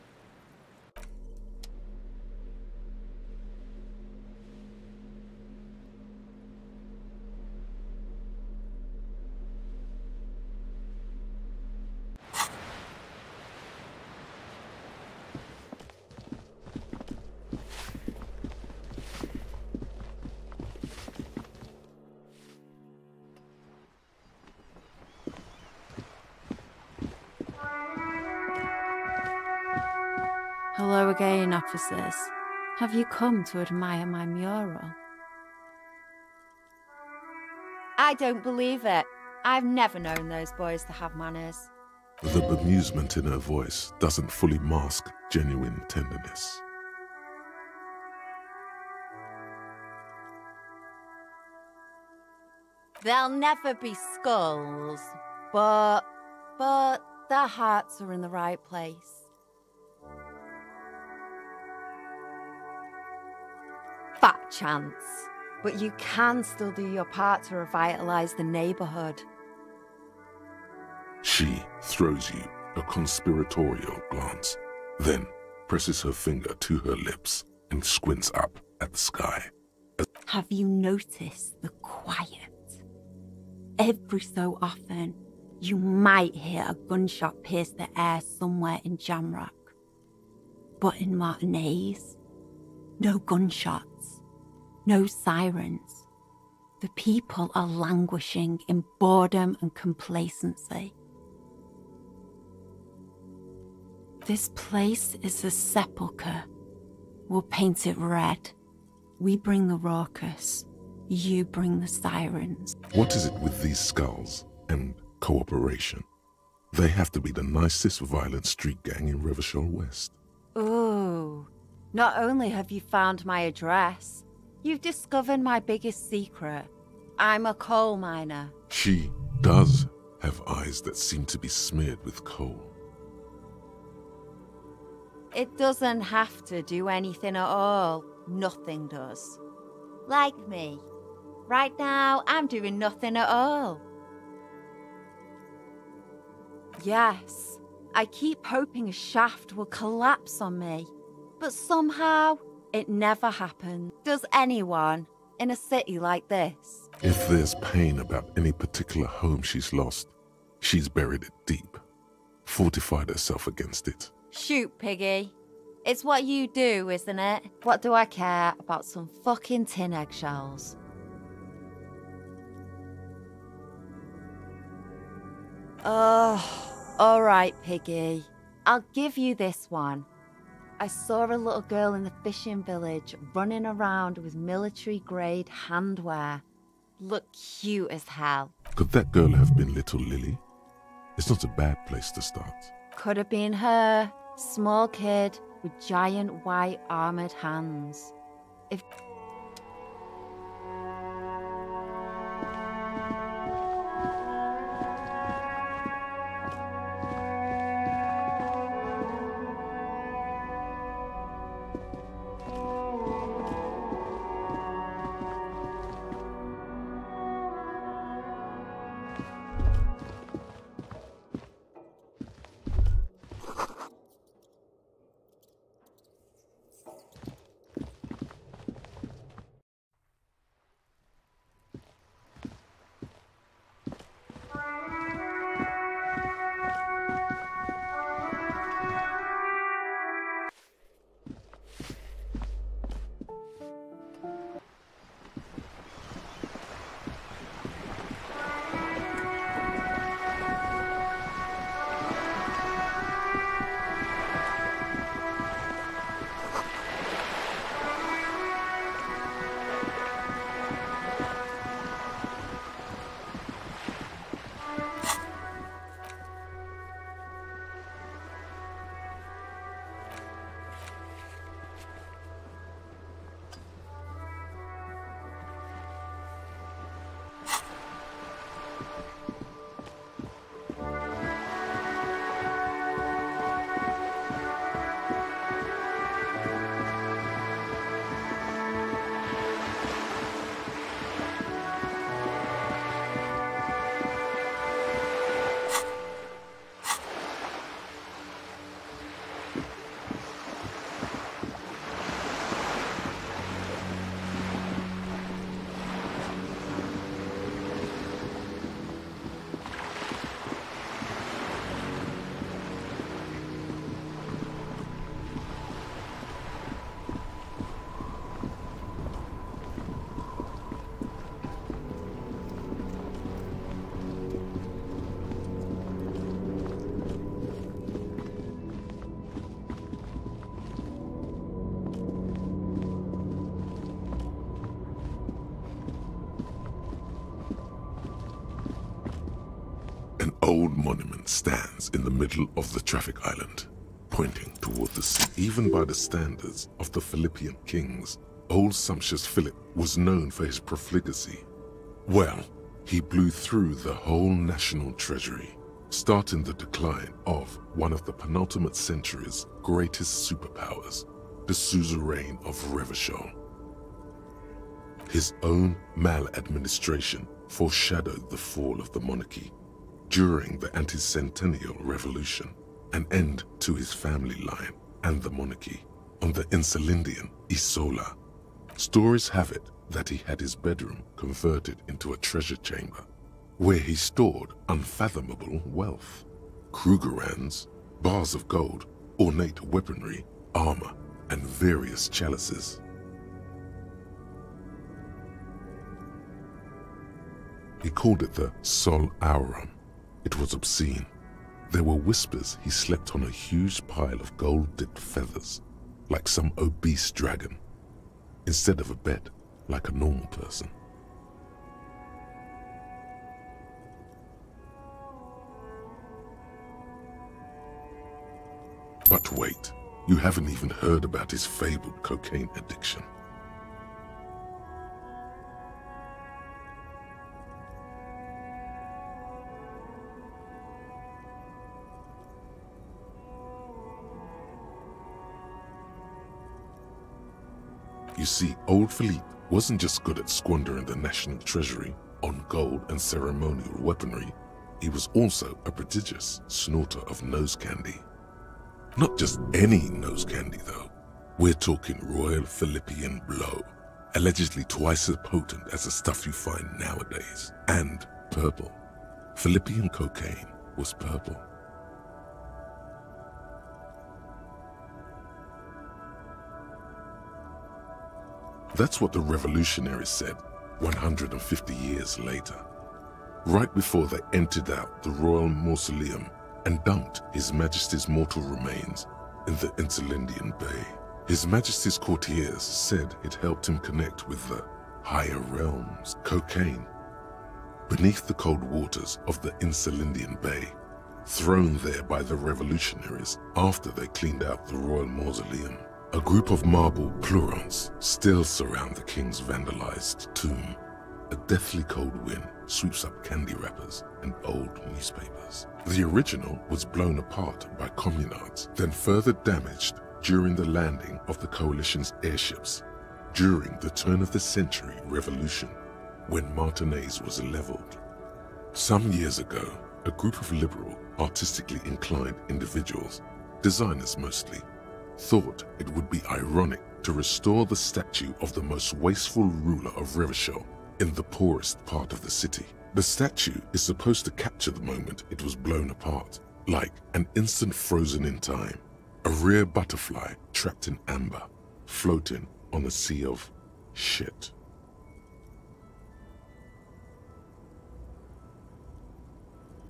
[SPEAKER 15] Hello again, officers. Have you come to admire my mural?
[SPEAKER 16] I don't believe it. I've never known those boys to have manners.
[SPEAKER 2] The bemusement in her voice doesn't fully mask genuine tenderness.
[SPEAKER 16] There'll never be skulls, but their hearts are in the right place. Fat chance, but you can still do your part to revitalize the neighborhood.
[SPEAKER 2] She throws you a conspiratorial glance, then presses her finger to her lips and squints up at the sky.
[SPEAKER 15] Have you noticed the quiet? Every so often, you might hear a gunshot pierce the air somewhere in Jamrock. But in Martinez, no gunshots, no sirens. The people are languishing in boredom and complacency. This place is a sepulchre. We'll paint it red. We bring the raucous. You bring the sirens.
[SPEAKER 2] What is it with these skulls and cooperation? They have to be the nicest violent street gang in Revachol West.
[SPEAKER 16] Ooh, not only have you found my address, you've discovered my biggest secret. I'm a coal miner.
[SPEAKER 2] She does have eyes that seem to be smeared with coal.
[SPEAKER 16] It doesn't have to do anything at all. Nothing does. Like me. Right now, I'm doing nothing at all. Yes, I keep hoping a shaft will collapse on me, but somehow it never happens. Does anyone in a city like this?
[SPEAKER 2] If there's pain about any particular home she's lost, she's buried it deep, fortified herself against it.
[SPEAKER 16] Shoot, Piggy. It's what you do, isn't it? What do I care about some fucking tin eggshells? All right, Piggy. I'll give you this one. I saw a little girl in the fishing village running around with military-grade handwear. Looked cute as hell.
[SPEAKER 2] Could that girl have been little Lily? It's not a bad place to start.
[SPEAKER 16] Could have been her. Small kid with giant white armored hands. If...
[SPEAKER 2] old monument stands in the middle of the traffic island, pointing toward the sea. Even by the standards of the Philippian kings, old sumptuous Philip was known for his profligacy. Well, he blew through the whole national treasury, starting the decline of one of the penultimate century's greatest superpowers, the suzerain of Revachol. His own maladministration foreshadowed the fall of the monarchy during the anti-centennial revolution, an end to his family line and the monarchy on the Insulindian Isola. Stories have it that he had his bedroom converted into a treasure chamber, where he stored unfathomable wealth, Krugerrands, bars of gold, ornate weaponry, armor, and various chalices. He called it the Sol Aurum. It was obscene. There were whispers he slept on a huge pile of gold-dipped feathers, like some obese dragon, instead of a bed, like a normal person. But wait, you haven't even heard about his fabled cocaine addiction. You see, old Philippe wasn't just good at squandering the national treasury on gold and ceremonial weaponry, he was also a prodigious snorter of nose candy. Not just any nose candy though. We're talking Royal Philippian Blow, allegedly twice as potent as the stuff you find nowadays, and purple. Philippian cocaine was purple. That's what the revolutionaries said 150 years later, right before they emptied out the royal mausoleum and dumped His Majesty's mortal remains in the Insulindian Bay. His Majesty's courtiers said it helped him connect with the higher realms. Cocaine, beneath the cold waters of the Insulindian Bay, thrown there by the revolutionaries after they cleaned out the royal mausoleum. A group of marble pleurons still surround the king's vandalized tomb. A deathly cold wind sweeps up candy wrappers and old newspapers. The original was blown apart by communards, then further damaged during the landing of the coalition's airships during the turn-of-the-century revolution, when Martinez was leveled. Some years ago, a group of liberal, artistically inclined individuals, designers mostly, thought it would be ironic to restore the statue of the most wasteful ruler of Revachol in the poorest part of the city. The statue is supposed to capture the moment it was blown apart, like an instant frozen in time, a rare butterfly trapped in amber, floating on a sea of shit.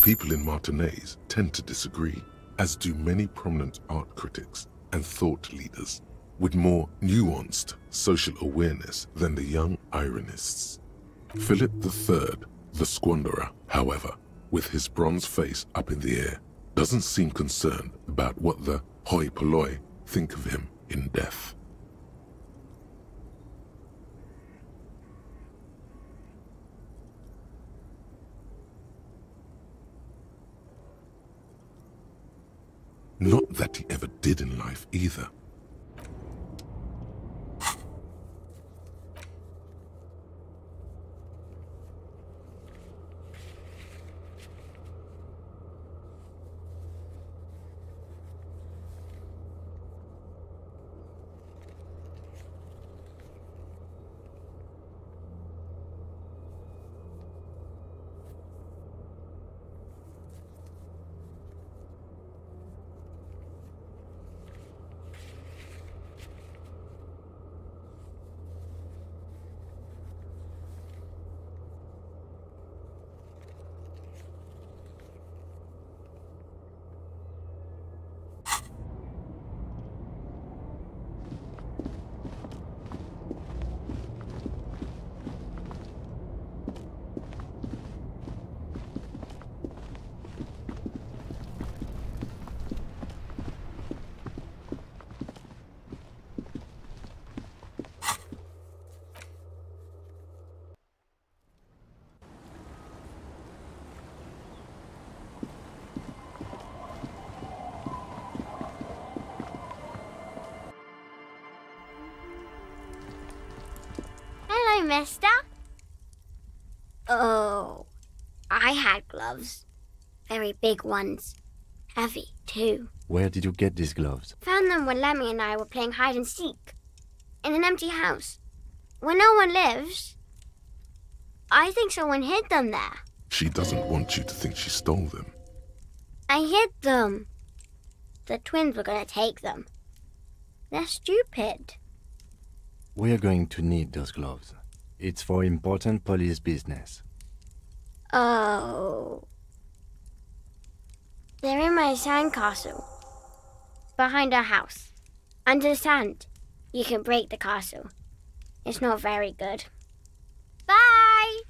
[SPEAKER 2] People in Martinez tend to disagree, as do many prominent art critics and thought leaders with more nuanced social awareness than the young ironists. Philip III, the squanderer, however, with his bronze face up in the air, doesn't seem concerned about what the hoi polloi think of him in death. Not that he ever did in life either.
[SPEAKER 17] mister. Oh, I had gloves. Very big ones. Heavy, too.
[SPEAKER 3] Where did you get these gloves?
[SPEAKER 17] Found them when Lemmy and I were playing hide and seek. In an empty house. Where no one lives. I think someone hid them there.
[SPEAKER 2] She doesn't want you to think she stole them.
[SPEAKER 17] I hid them. The twins were gonna take them. They're stupid.
[SPEAKER 3] We're going to need those gloves. It's for important police business.
[SPEAKER 17] Oh. They're in my sandcastle. Behind our house. Under the sand. You can break the castle. It's not very good. Bye!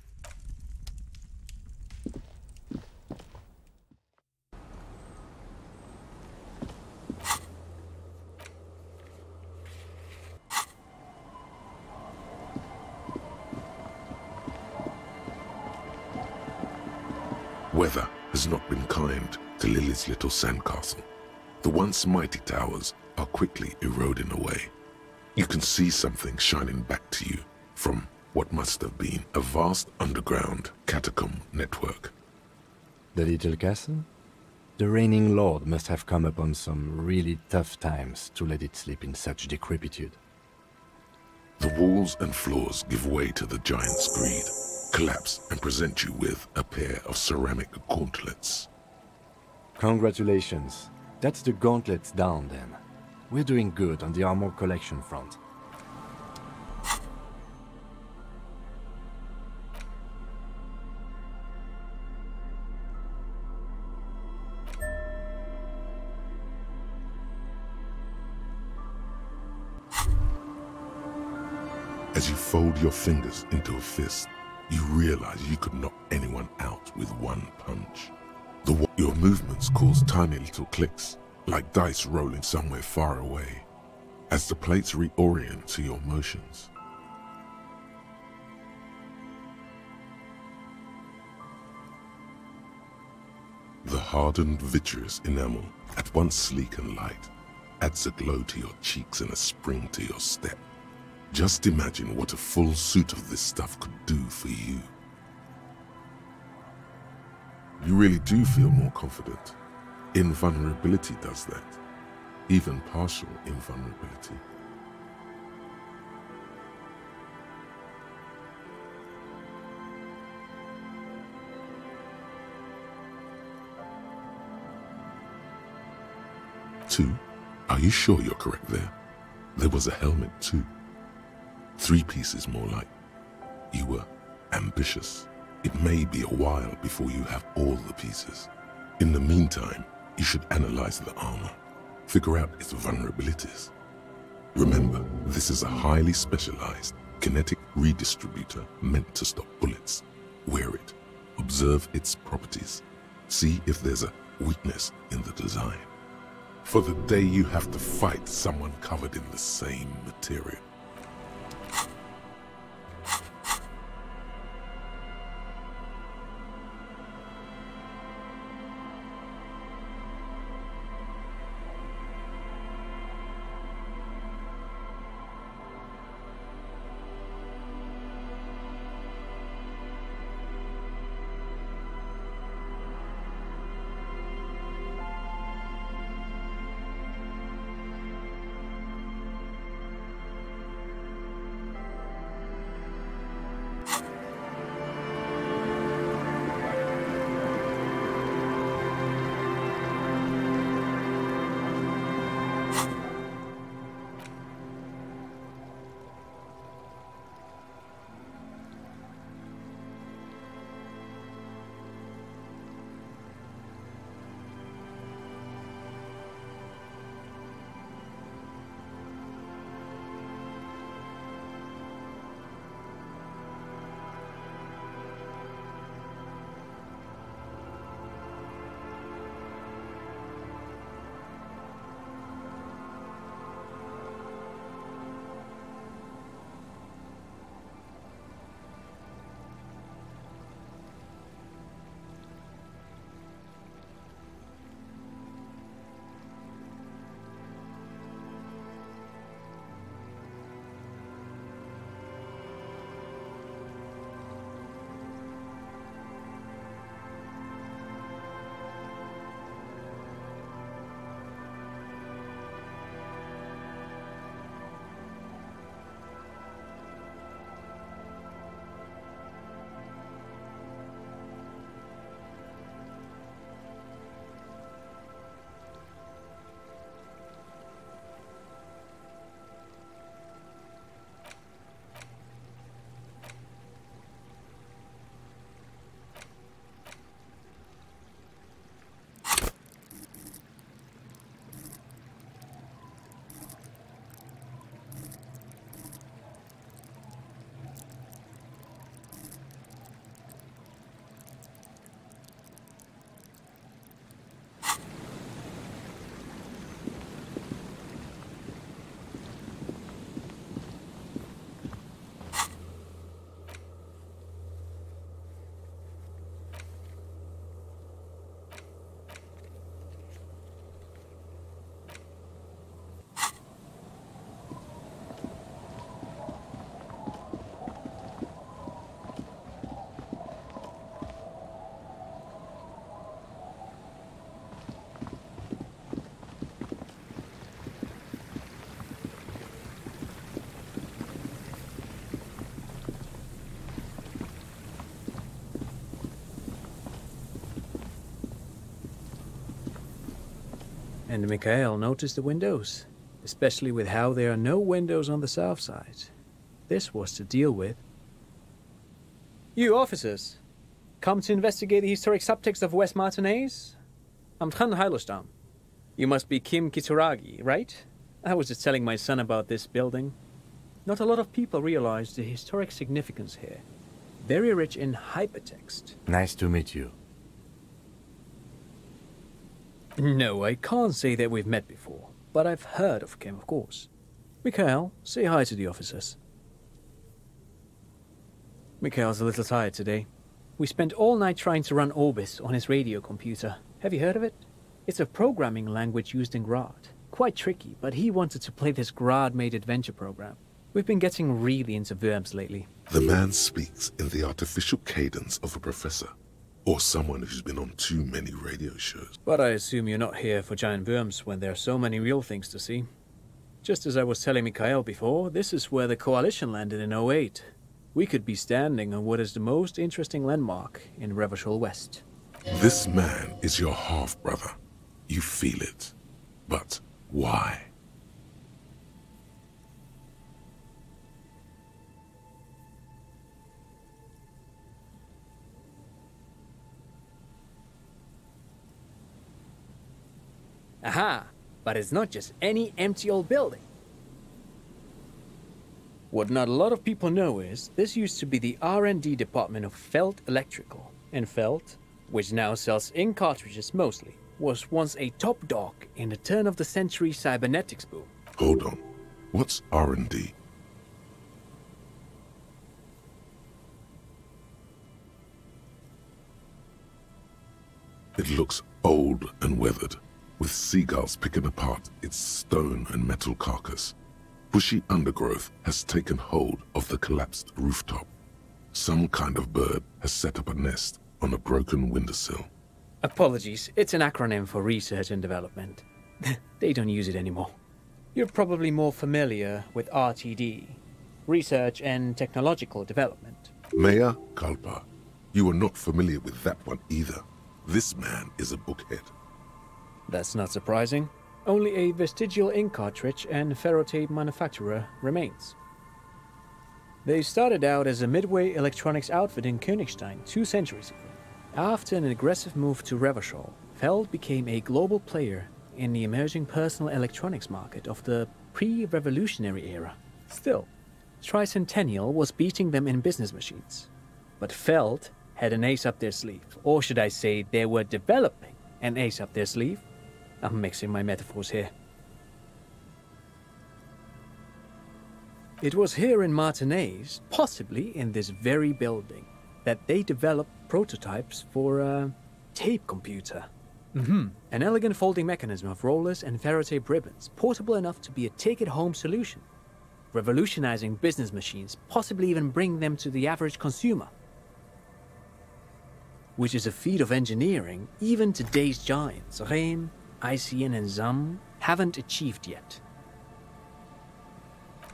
[SPEAKER 2] Weather has not been kind to Lily's little sandcastle. The once mighty towers are quickly eroding away. You can see something shining back to you from what must have been a vast underground catacomb network.
[SPEAKER 3] The little castle? The reigning lord must have come upon some really tough times to let it sleep in such decrepitude.
[SPEAKER 2] The walls and floors give way to the giant's greed, collapse and present you with a pair of ceramic gauntlets.
[SPEAKER 3] Congratulations. That's the gauntlets down then. We're doing good on the armor collection front.
[SPEAKER 2] As you fold your fingers into a fist, you realize you could knock anyone out with one punch. Your movements cause tiny little clicks, like dice rolling somewhere far away, as the plates reorient to your motions. The hardened vitreous enamel, at once sleek and light, adds a glow to your cheeks and a spring to your step. Just imagine what a full suit of this stuff could do for you. You really do feel more confident. Invulnerability does that. Even partial invulnerability. Two? Are you sure you're correct there? There was a helmet too. 3 pieces more like. You were ambitious. It may be a while before you have all the pieces. In the meantime, you should analyze the armor. Figure out its vulnerabilities. Remember, this is a highly specialized kinetic redistributor meant to stop bullets. Wear it. Observe its properties. See if there's a weakness in the design. For the day you have to fight someone covered in the same material.
[SPEAKER 18] And Mikhail noticed the windows, especially with how there are no windows on the south side. This was to deal with. You officers, come to investigate the historic subtext of West Martinez? I'm Trant Heidelstam. You must be Kim Kitaragi, right? I was just telling my son about this building. Not a lot of people realize the historic significance here. Very rich in hypertext.
[SPEAKER 3] Nice to meet you.
[SPEAKER 18] No, I can't say that we've met before, but I've heard of Kim, of course. Mikhail, say hi to the officers. Mikhail's a little tired today. We spent all night trying to run Orbis on his radio computer. Have you heard of it? It's a programming language used in Garte. Quite tricky, but he wanted to play this Garte-made adventure program. We've been getting really into verbs lately.
[SPEAKER 2] The man speaks in the artificial cadence of a professor, or someone who's been on too many radio shows.
[SPEAKER 18] But I assume you're not here for giant worms when there are so many real things to see. Just as I was telling Mikhail before, this is where the Coalition landed in 08. We could be standing on what is the most interesting landmark in Revachol West.
[SPEAKER 2] This man is your half-brother. You feel it. But why?
[SPEAKER 18] Aha! But it's not just any empty old building. What not a lot of people know is, this used to be the R&D department of Felt Electrical. And Felt, which now sells ink cartridges mostly, was once a top dog in the turn-of-the-century cybernetics boom.
[SPEAKER 2] Hold on. What's R&D? It looks old and weathered, with seagulls picking apart its stone and metal carcass. Bushy undergrowth has taken hold of the collapsed rooftop. Some kind of bird has set up a nest on a broken windowsill.
[SPEAKER 18] Apologies, it's an acronym for research and development. They don't use it anymore. You're probably more familiar with RTD, Research and Technological Development.
[SPEAKER 2] Mea culpa. You are not familiar with that one either. This man is a bookhead.
[SPEAKER 18] That's not surprising. Only a vestigial ink cartridge and ferrotape manufacturer remains. They started out as a midway electronics outfit in Königstein 2 centuries ago. After an aggressive move to Revachol, Feld became a global player in the emerging personal electronics market of the pre-revolutionary era. Still, Tricentennial was beating them in business machines. But Feld had an ace up their sleeve, or should I say they were developing an ace up their sleeve. I'm mixing my metaphors here. It was here in Martinez, possibly in this very building, that they developed prototypes for a tape computer. An elegant folding mechanism of rollers and ferrotape ribbons, portable enough to be a take-it-home solution, revolutionizing business machines, possibly even bring them to the average consumer. Which is a feat of engineering even today's giants, Rehm, ICN and ZAM, haven't achieved yet.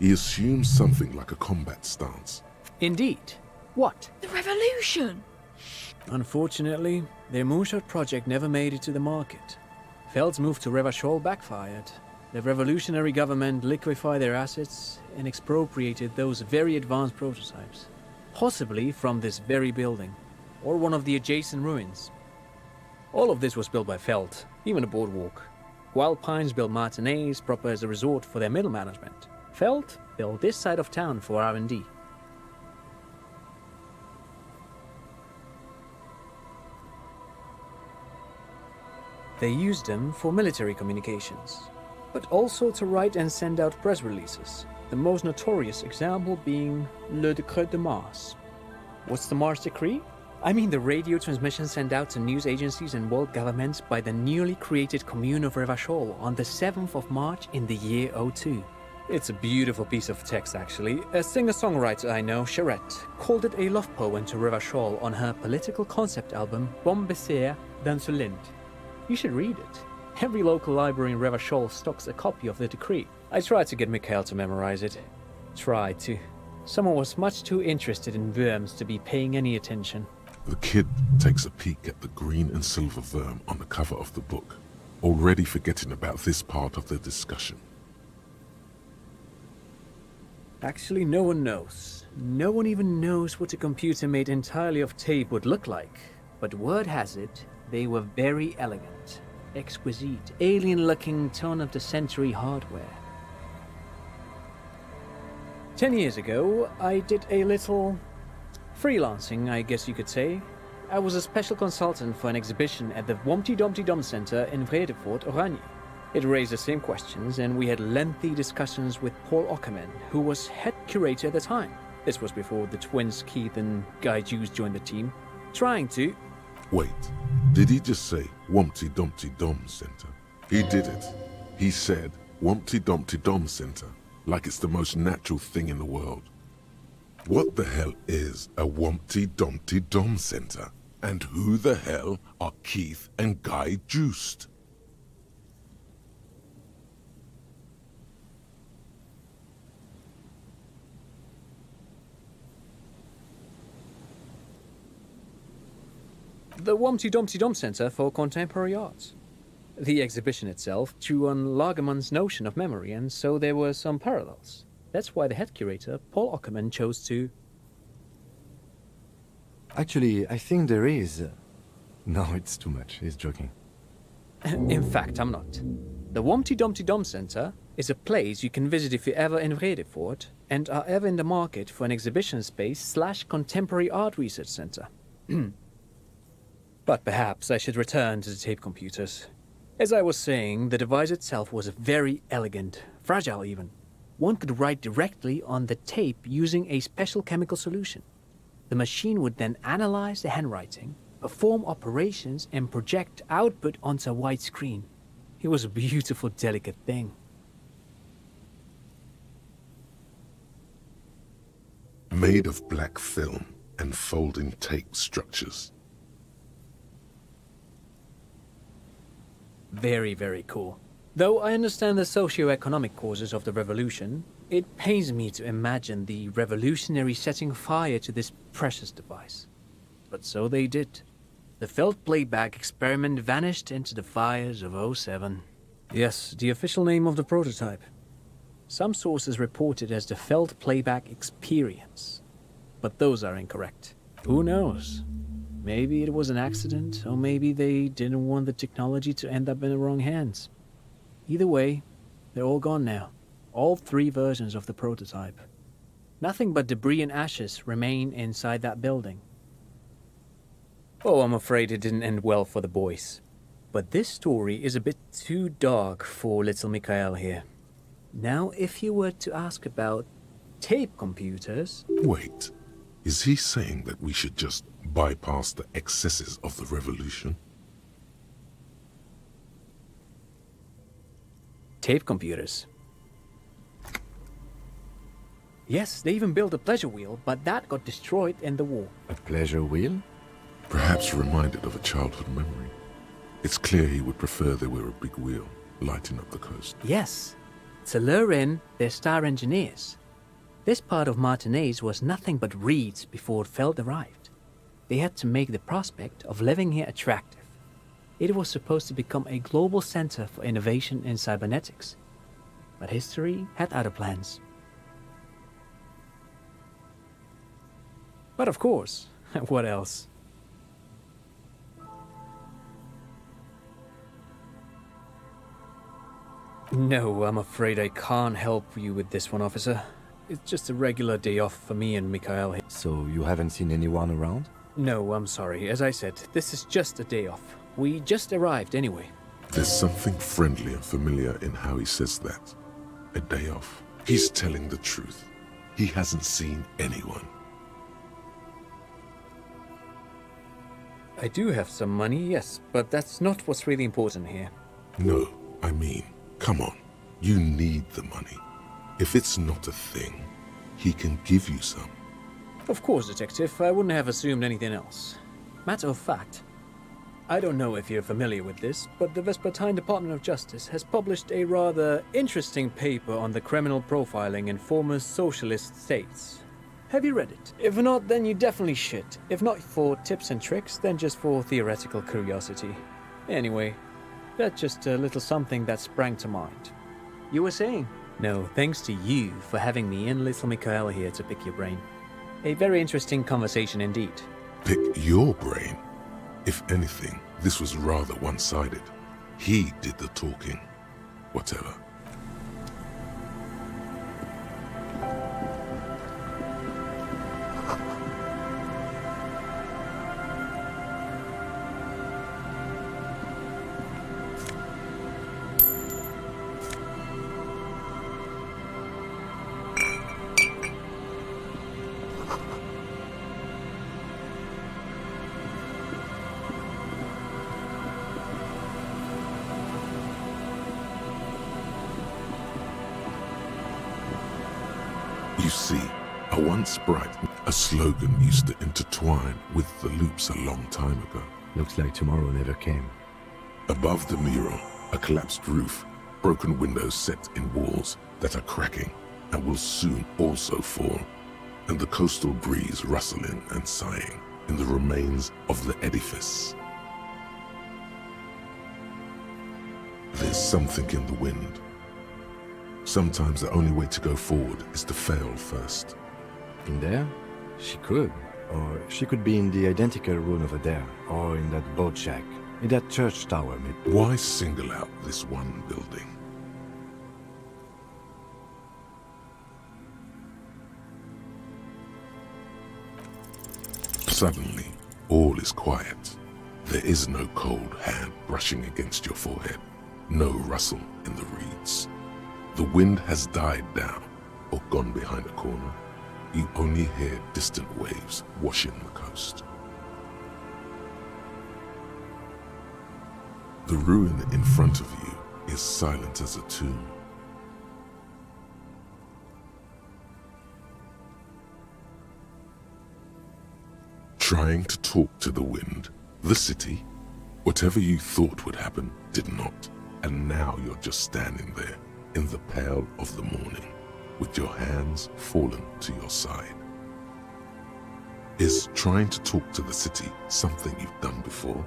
[SPEAKER 2] He assumes something like a combat stance.
[SPEAKER 18] Indeed. What?
[SPEAKER 19] The revolution!
[SPEAKER 18] Unfortunately, their moonshot project never made it to the market. Feld's move to Revachol backfired. The revolutionary government liquefied their assets and expropriated those very advanced prototypes. Possibly from this very building, or one of the adjacent ruins. All of this was built by Feld, even the boardwalk. Wild Pines built Martinez proper as a resort for their middle management. Feld built this side of town for R&D. They used them for military communications, but also to write and send out press releases, the most notorious example being Le Décret de Mars. What's the Mars Decree? I mean the radio transmission sent out to news agencies and world governments by the newly created commune of Revachol on the 7th of March in the year 02. It's a beautiful piece of text, actually. A singer-songwriter I know, Charette, called it a love poem to Revachol on her political concept album, Bon Baiser dans ce Lind. You should read it. Every local library in Revachol stocks a copy of the decree. I tried to get Mikhail to memorize it. Tried to. Someone was much too interested in worms to be paying any attention.
[SPEAKER 2] The kid takes a peek at the green and silver worm on the cover of the book. already forgetting about this part of the discussion.
[SPEAKER 18] Actually, no one knows. No one even knows what a computer made entirely of tape would look like. But word has it, they were very elegant, exquisite, alien-looking turn-of-the-century hardware. 10 years ago, I did a little freelancing, I guess you could say. I was a special consultant for an exhibition at the Humpty Dumpty Dum Center in Vredefort, Oranje. It raised the same questions, and we had lengthy discussions with Paul Ockerman, who was head curator at the time. This was before the twins Keith and Guy Hughes joined the team, trying to...
[SPEAKER 2] Wait, did he just say Humpty Dumpty Dum Center? He did it. He said Humpty Dumpty Dum Center, like it's the most natural thing in the world. What the hell is a Humpty Dumpty Dum Center? And who the hell are Keith and Guy Juiced?
[SPEAKER 18] The Humpty Dumpty Dum Center for Contemporary Arts. The exhibition itself drew on Lagerman's notion of memory, and so there were some parallels. That's why the head curator, Paul Ockerman, chose to...
[SPEAKER 3] Actually, I think there is. No, it's too much. He's joking.
[SPEAKER 18] In fact, I'm not. The Humpty Dumpty Dum Center is a place you can visit if you're ever in Vredefort and are ever in the market for an exhibition space / contemporary art research center. But perhaps I should return to the tape computers. As I was saying, the device itself was very elegant, fragile even. One could write directly on the tape using a special chemical solution. The machine would then analyze the handwriting, perform operations, and project output onto a white screen. It was a beautiful, delicate thing.
[SPEAKER 2] Made of black film and folding tape structures.
[SPEAKER 18] Very, very cool. Though I understand the socio-economic causes of the revolution, it pains me to imagine the revolutionaries setting fire to this precious device. But so they did. The felt playback experiment vanished into the fires of '07. Yes, the official name of the prototype. Some sources report it as the felt playback experience. But those are incorrect. Who knows? Maybe it was an accident, or maybe they didn't want the technology to end up in the wrong hands. Either way, they're all gone now. All 3 versions of the prototype. Nothing but debris and ashes remain inside that building. Oh, I'm afraid it didn't end well for the boys. But this story is a bit too dark for little Mikhail here. Now, if you were to ask about tape computers...
[SPEAKER 2] Wait, is he saying that we should just bypass the excesses of the revolution?
[SPEAKER 18] Tape computers. Yes, they even built a pleasure wheel, but that got destroyed in the war.
[SPEAKER 3] A pleasure wheel?
[SPEAKER 2] Perhaps reminded of a childhood memory. It's clear he would prefer there were a big wheel, lighting up the coast.
[SPEAKER 18] Yes, to lure in their star engineers. This part of Martinaise was nothing but reeds before Feld arrived. They had to make the prospect of living here attractive. It was supposed to become a global center for innovation in cybernetics. But history had other plans. But of course, what else? No, I'm afraid I can't help you with this one, officer. It's just a regular day off for me and Mikhail.
[SPEAKER 3] So you haven't seen anyone around?
[SPEAKER 18] No, I'm sorry. As I said, this is just a day off. We just arrived anyway.
[SPEAKER 2] There's something friendly and familiar in how he says that. A day off. He's telling the truth. He hasn't seen anyone.
[SPEAKER 18] I do have some money, yes, but that's not what's really important here.
[SPEAKER 2] No, I mean, come on. You need the money. If it's not a thing, he can give you some.
[SPEAKER 18] Of course, Detective. I wouldn't have assumed anything else. Matter of fact, I don't know if you're familiar with this, but the Vespertine Department of Justice has published a rather interesting paper on the criminal profiling in former socialist states. Have you read it? If not, then you definitely should. If not for tips and tricks, then just for theoretical curiosity. Anyway, That's just a little something that sprang to mind. You were saying? No, thanks to you for having me and little Mikhail here to pick your brain. A very interesting conversation indeed.
[SPEAKER 2] Pick your brain? If anything, this was rather one-sided. He did the talking. Whatever. You see, a once bright, a slogan used to intertwine with the loops a long time ago.
[SPEAKER 3] Looks like tomorrow never came.
[SPEAKER 2] Above the mural, a collapsed roof, broken windows set in walls that are cracking and will soon also fall, and the coastal breeze rustling and sighing in the remains of the edifice. There's something in the wind. Sometimes the only way to go forward is to fail first.
[SPEAKER 3] In there? She could. Or she could be in the identical room over there, or in that boat shack, in that church tower maybe.
[SPEAKER 2] Why single out this one building? Suddenly, all is quiet. There is no cold hand brushing against your forehead, no rustle in the reeds. The wind has died down or gone behind a corner. You only hear distant waves washing the coast. The ruin in front of you is silent as a tomb. Trying to talk to the wind, the city, whatever you thought would happen did not, and now you're just standing there in the pale of the morning, with your hands fallen to your side. Is trying to talk to the city something you've done before?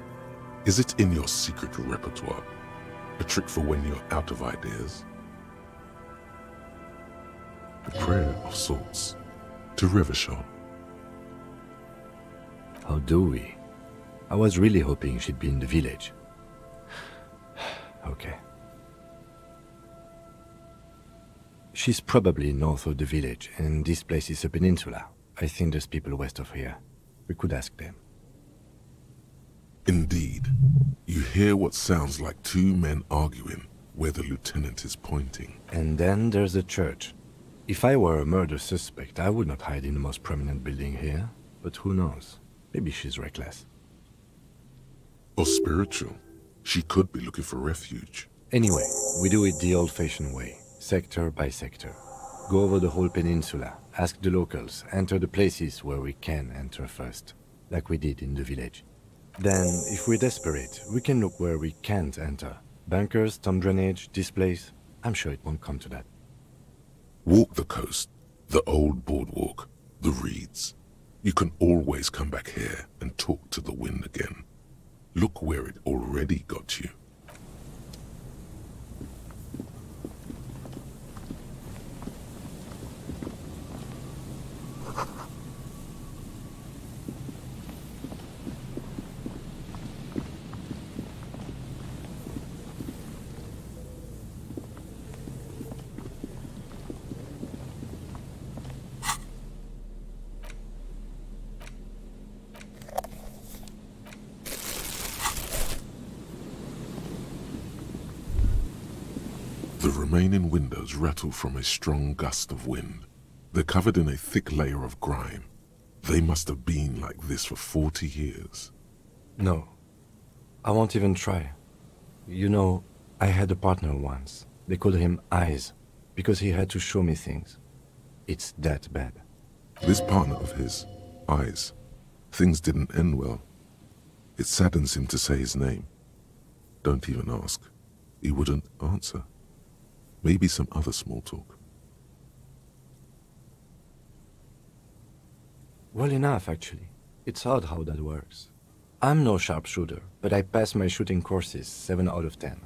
[SPEAKER 2] Is it in your secret repertoire? A trick for when you're out of ideas? A prayer of sorts to Revachol.
[SPEAKER 3] How do we? I was really hoping she'd be in the village. Okay. She's probably north of the village, and this place is a peninsula. I think there's people west of here. We could ask them.
[SPEAKER 2] Indeed. You hear what sounds like two men arguing where the lieutenant is pointing.
[SPEAKER 3] And then there's the church. If I were a murder suspect, I would not hide in the most prominent building here. But who knows? Maybe she's reckless.
[SPEAKER 2] Or spiritual. She could be looking for refuge.
[SPEAKER 3] Anyway, we do it the old-fashioned way. Sector by sector. Go over the whole peninsula, ask the locals, enter the places where we can enter first, like we did in the village. Then, if we're desperate, we can look where we can't enter. Bunkers, storm drainage, this place. I'm sure it won't come to that.
[SPEAKER 2] Walk the coast, the old boardwalk, the reeds. You can always come back here and talk to the wind again. Look where it already got you. The remaining windows rattle from a strong gust of wind. They're covered in a thick layer of grime. They must have been like this for 40 years.
[SPEAKER 3] No. I won't even try. You know, I had a partner once. They called him Eyes, because he had to show me things. It's that bad.
[SPEAKER 2] This partner of his, Eyes, things didn't end well. It saddens him to say his name. Don't even ask. He wouldn't answer. Maybe some other small talk.
[SPEAKER 3] Well enough, actually. It's odd how that works. I'm no sharpshooter, but I pass my shooting courses 7 out of 10.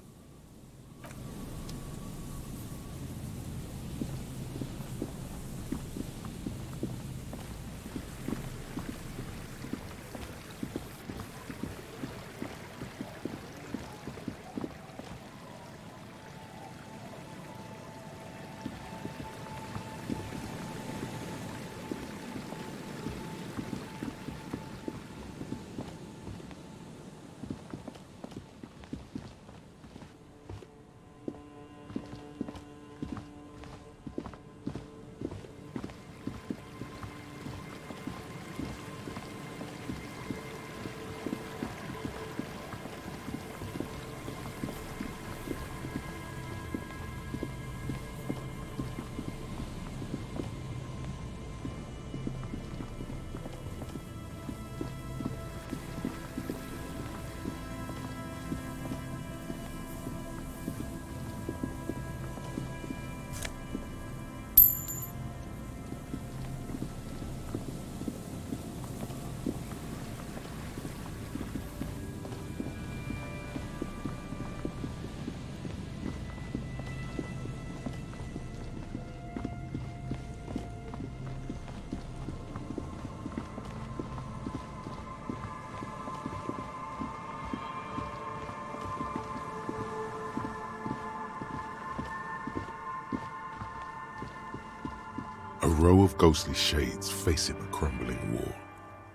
[SPEAKER 2] A row of ghostly shades facing a crumbling wall,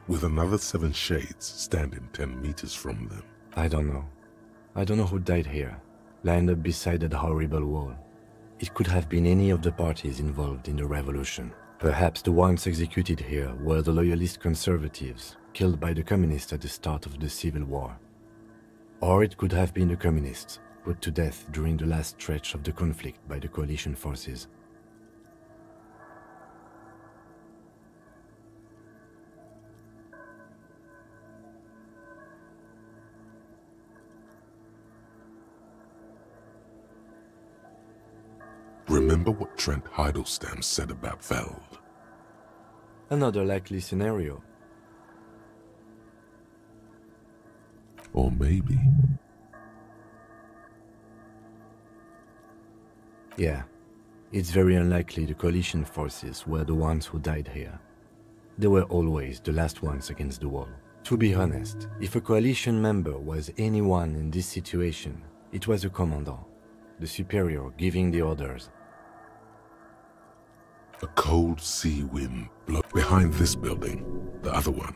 [SPEAKER 2] with another 7 shades standing 10 meters from them.
[SPEAKER 3] I don't know. I don't know who died here, lined up beside that horrible wall. It could have been any of the parties involved in the revolution. Perhaps the ones executed here were the loyalist conservatives, killed by the communists at the start of the Civil War. Or it could have been the communists, put to death during the last stretch of the conflict by the coalition forces.
[SPEAKER 2] Remember what Trant Heidelstam said about Veld?
[SPEAKER 3] Another likely scenario.
[SPEAKER 2] Or maybe...
[SPEAKER 3] Yeah, it's very unlikely the coalition forces were the ones who died here. They were always the last ones against the wall. To be honest, if a coalition member was anyone in this situation, it was a commandant, the superior giving the orders.
[SPEAKER 2] A cold sea wind blew behind this building, the other one,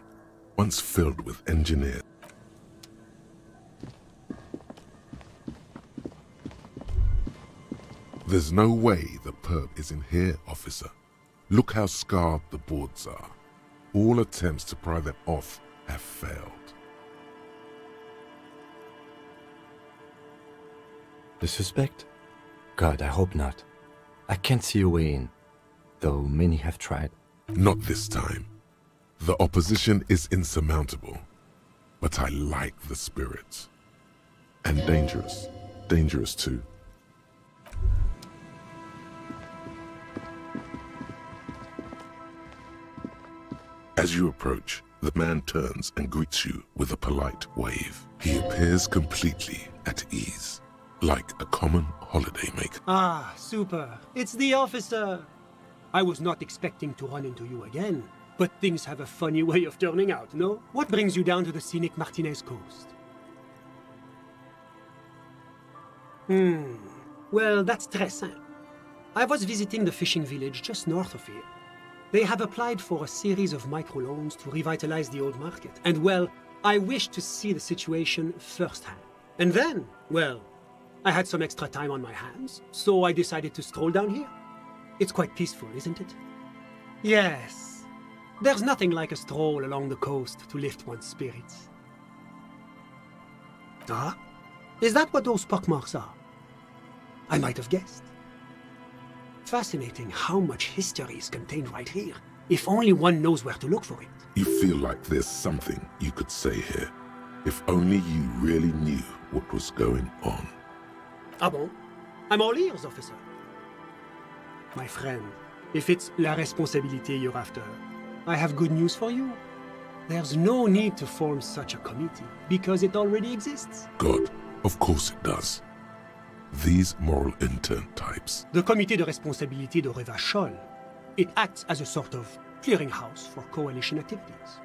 [SPEAKER 2] once filled with engineers. There's no way the perp is in here, officer. Look how scarred the boards are. All attempts to pry them off have failed.
[SPEAKER 3] The suspect? God, I hope not. I can't see a way in, though many have tried.
[SPEAKER 2] Not this time. The opposition is insurmountable, but I like the spirit. And dangerous. Dangerous too. As you approach, the man turns and greets you with a polite wave. He appears completely at ease, like a common holidaymaker.
[SPEAKER 19] Ah, super. It's the officer. I was not expecting to run into you again, but things have a funny way of turning out, no? What brings you down to the scenic Martinez coast? Well, that's très simple. I was visiting the fishing village just north of here. They have applied for a series of microloans to revitalize the old market. And, well, I wished to see the situation firsthand. And then, well, I had some extra time on my hands, so I decided to stroll down here. It's quite peaceful, isn't it? Yes. There's nothing like a stroll along the coast to lift one's spirits. Ah? Is that what those pockmarks are? I might have guessed. Fascinating how much history is contained right here, if only one knows where to look for it.
[SPEAKER 2] You feel like there's something you could say here, if only you really knew what was going on.
[SPEAKER 19] Ah bon? I'm all ears, officer. My friend, if it's la responsabilité you're after, I have good news for you. There's no need to form such a committee, because it already exists.
[SPEAKER 2] God, of course it does. These moral intern types.
[SPEAKER 19] The Comité de Responsabilité de Revachol. It acts as a sort of clearinghouse for coalition activities.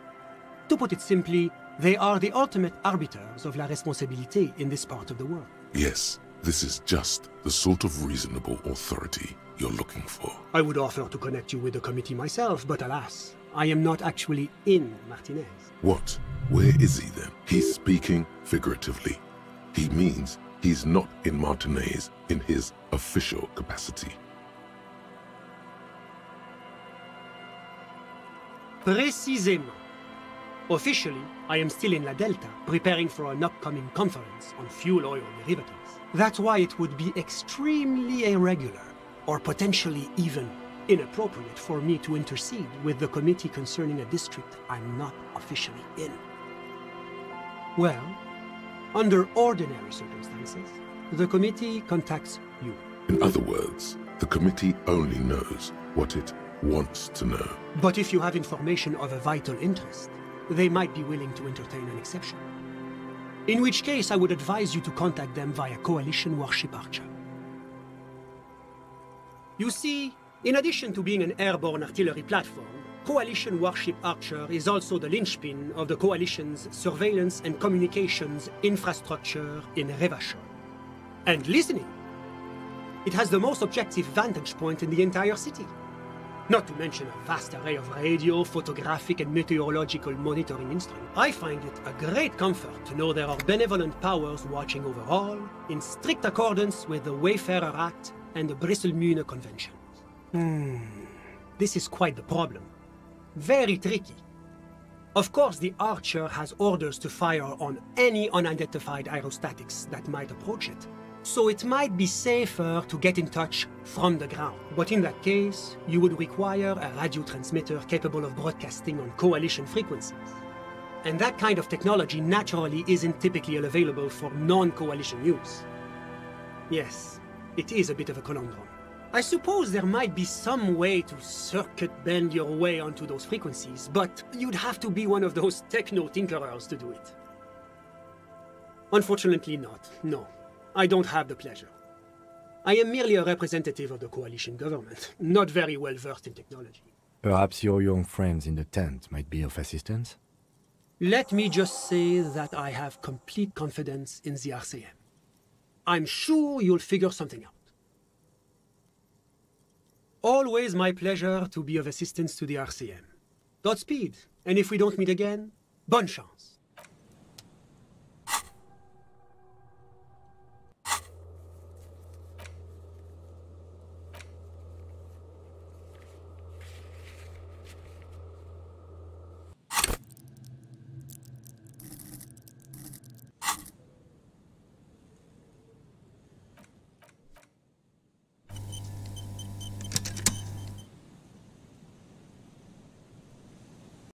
[SPEAKER 19] To put it simply, they are the ultimate arbiters of la responsabilité in this part of the world.
[SPEAKER 2] Yes, this is just the sort of reasonable authority you're looking for.
[SPEAKER 19] I would offer to connect you with the committee myself, but alas, I am not actually in Martinez.
[SPEAKER 2] What? Where is he then? He's speaking figuratively. He means he's not in Martinez in his official capacity.
[SPEAKER 19] Précisément. Officially, I am still in La Delta, preparing for an upcoming conference on fuel oil derivatives. That's why it would be extremely irregular, or potentially even inappropriate for me to intercede with the committee concerning a district I'm not officially in. Well, under ordinary circumstances, the committee contacts you.
[SPEAKER 2] In other words, the committee only knows what it wants to know.
[SPEAKER 19] But if you have information of a vital interest, they might be willing to entertain an exception. In which case, I would advise you to contact them via Coalition Warship Archer. You see, in addition to being an airborne artillery platform, Coalition Warship Archer is also the linchpin of the Coalition's surveillance and communications infrastructure in Revachol. And listening, it has the most objective vantage point in the entire city. Not to mention a vast array of radio, photographic, and meteorological monitoring instruments. I find it a great comfort to know there are benevolent powers watching over all, in strict accordance with the Wayfarer Act and the Bristol-Mune Conventions. This is quite the problem. Very tricky. Of course, the Archer has orders to fire on any unidentified aerostatics that might approach it. So it might be safer to get in touch from the ground. But in that case, you would require a radio transmitter capable of broadcasting on coalition frequencies. And that kind of technology naturally isn't typically available for non-coalition use. Yes, it is a bit of a conundrum. I suppose there might be some way to circuit bend your way onto those frequencies, but you'd have to be one of those techno-tinkerers to do it. Unfortunately not, no. I don't have the pleasure. I am merely a representative of the coalition government, not very well versed in technology.
[SPEAKER 3] Perhaps your young friends in the tent might be of assistance?
[SPEAKER 19] Let me just say that I have complete confidence in the RCM. I'm sure you'll figure something out. Always my pleasure to be of assistance to the RCM. Godspeed, and if we don't meet again, bonne chance.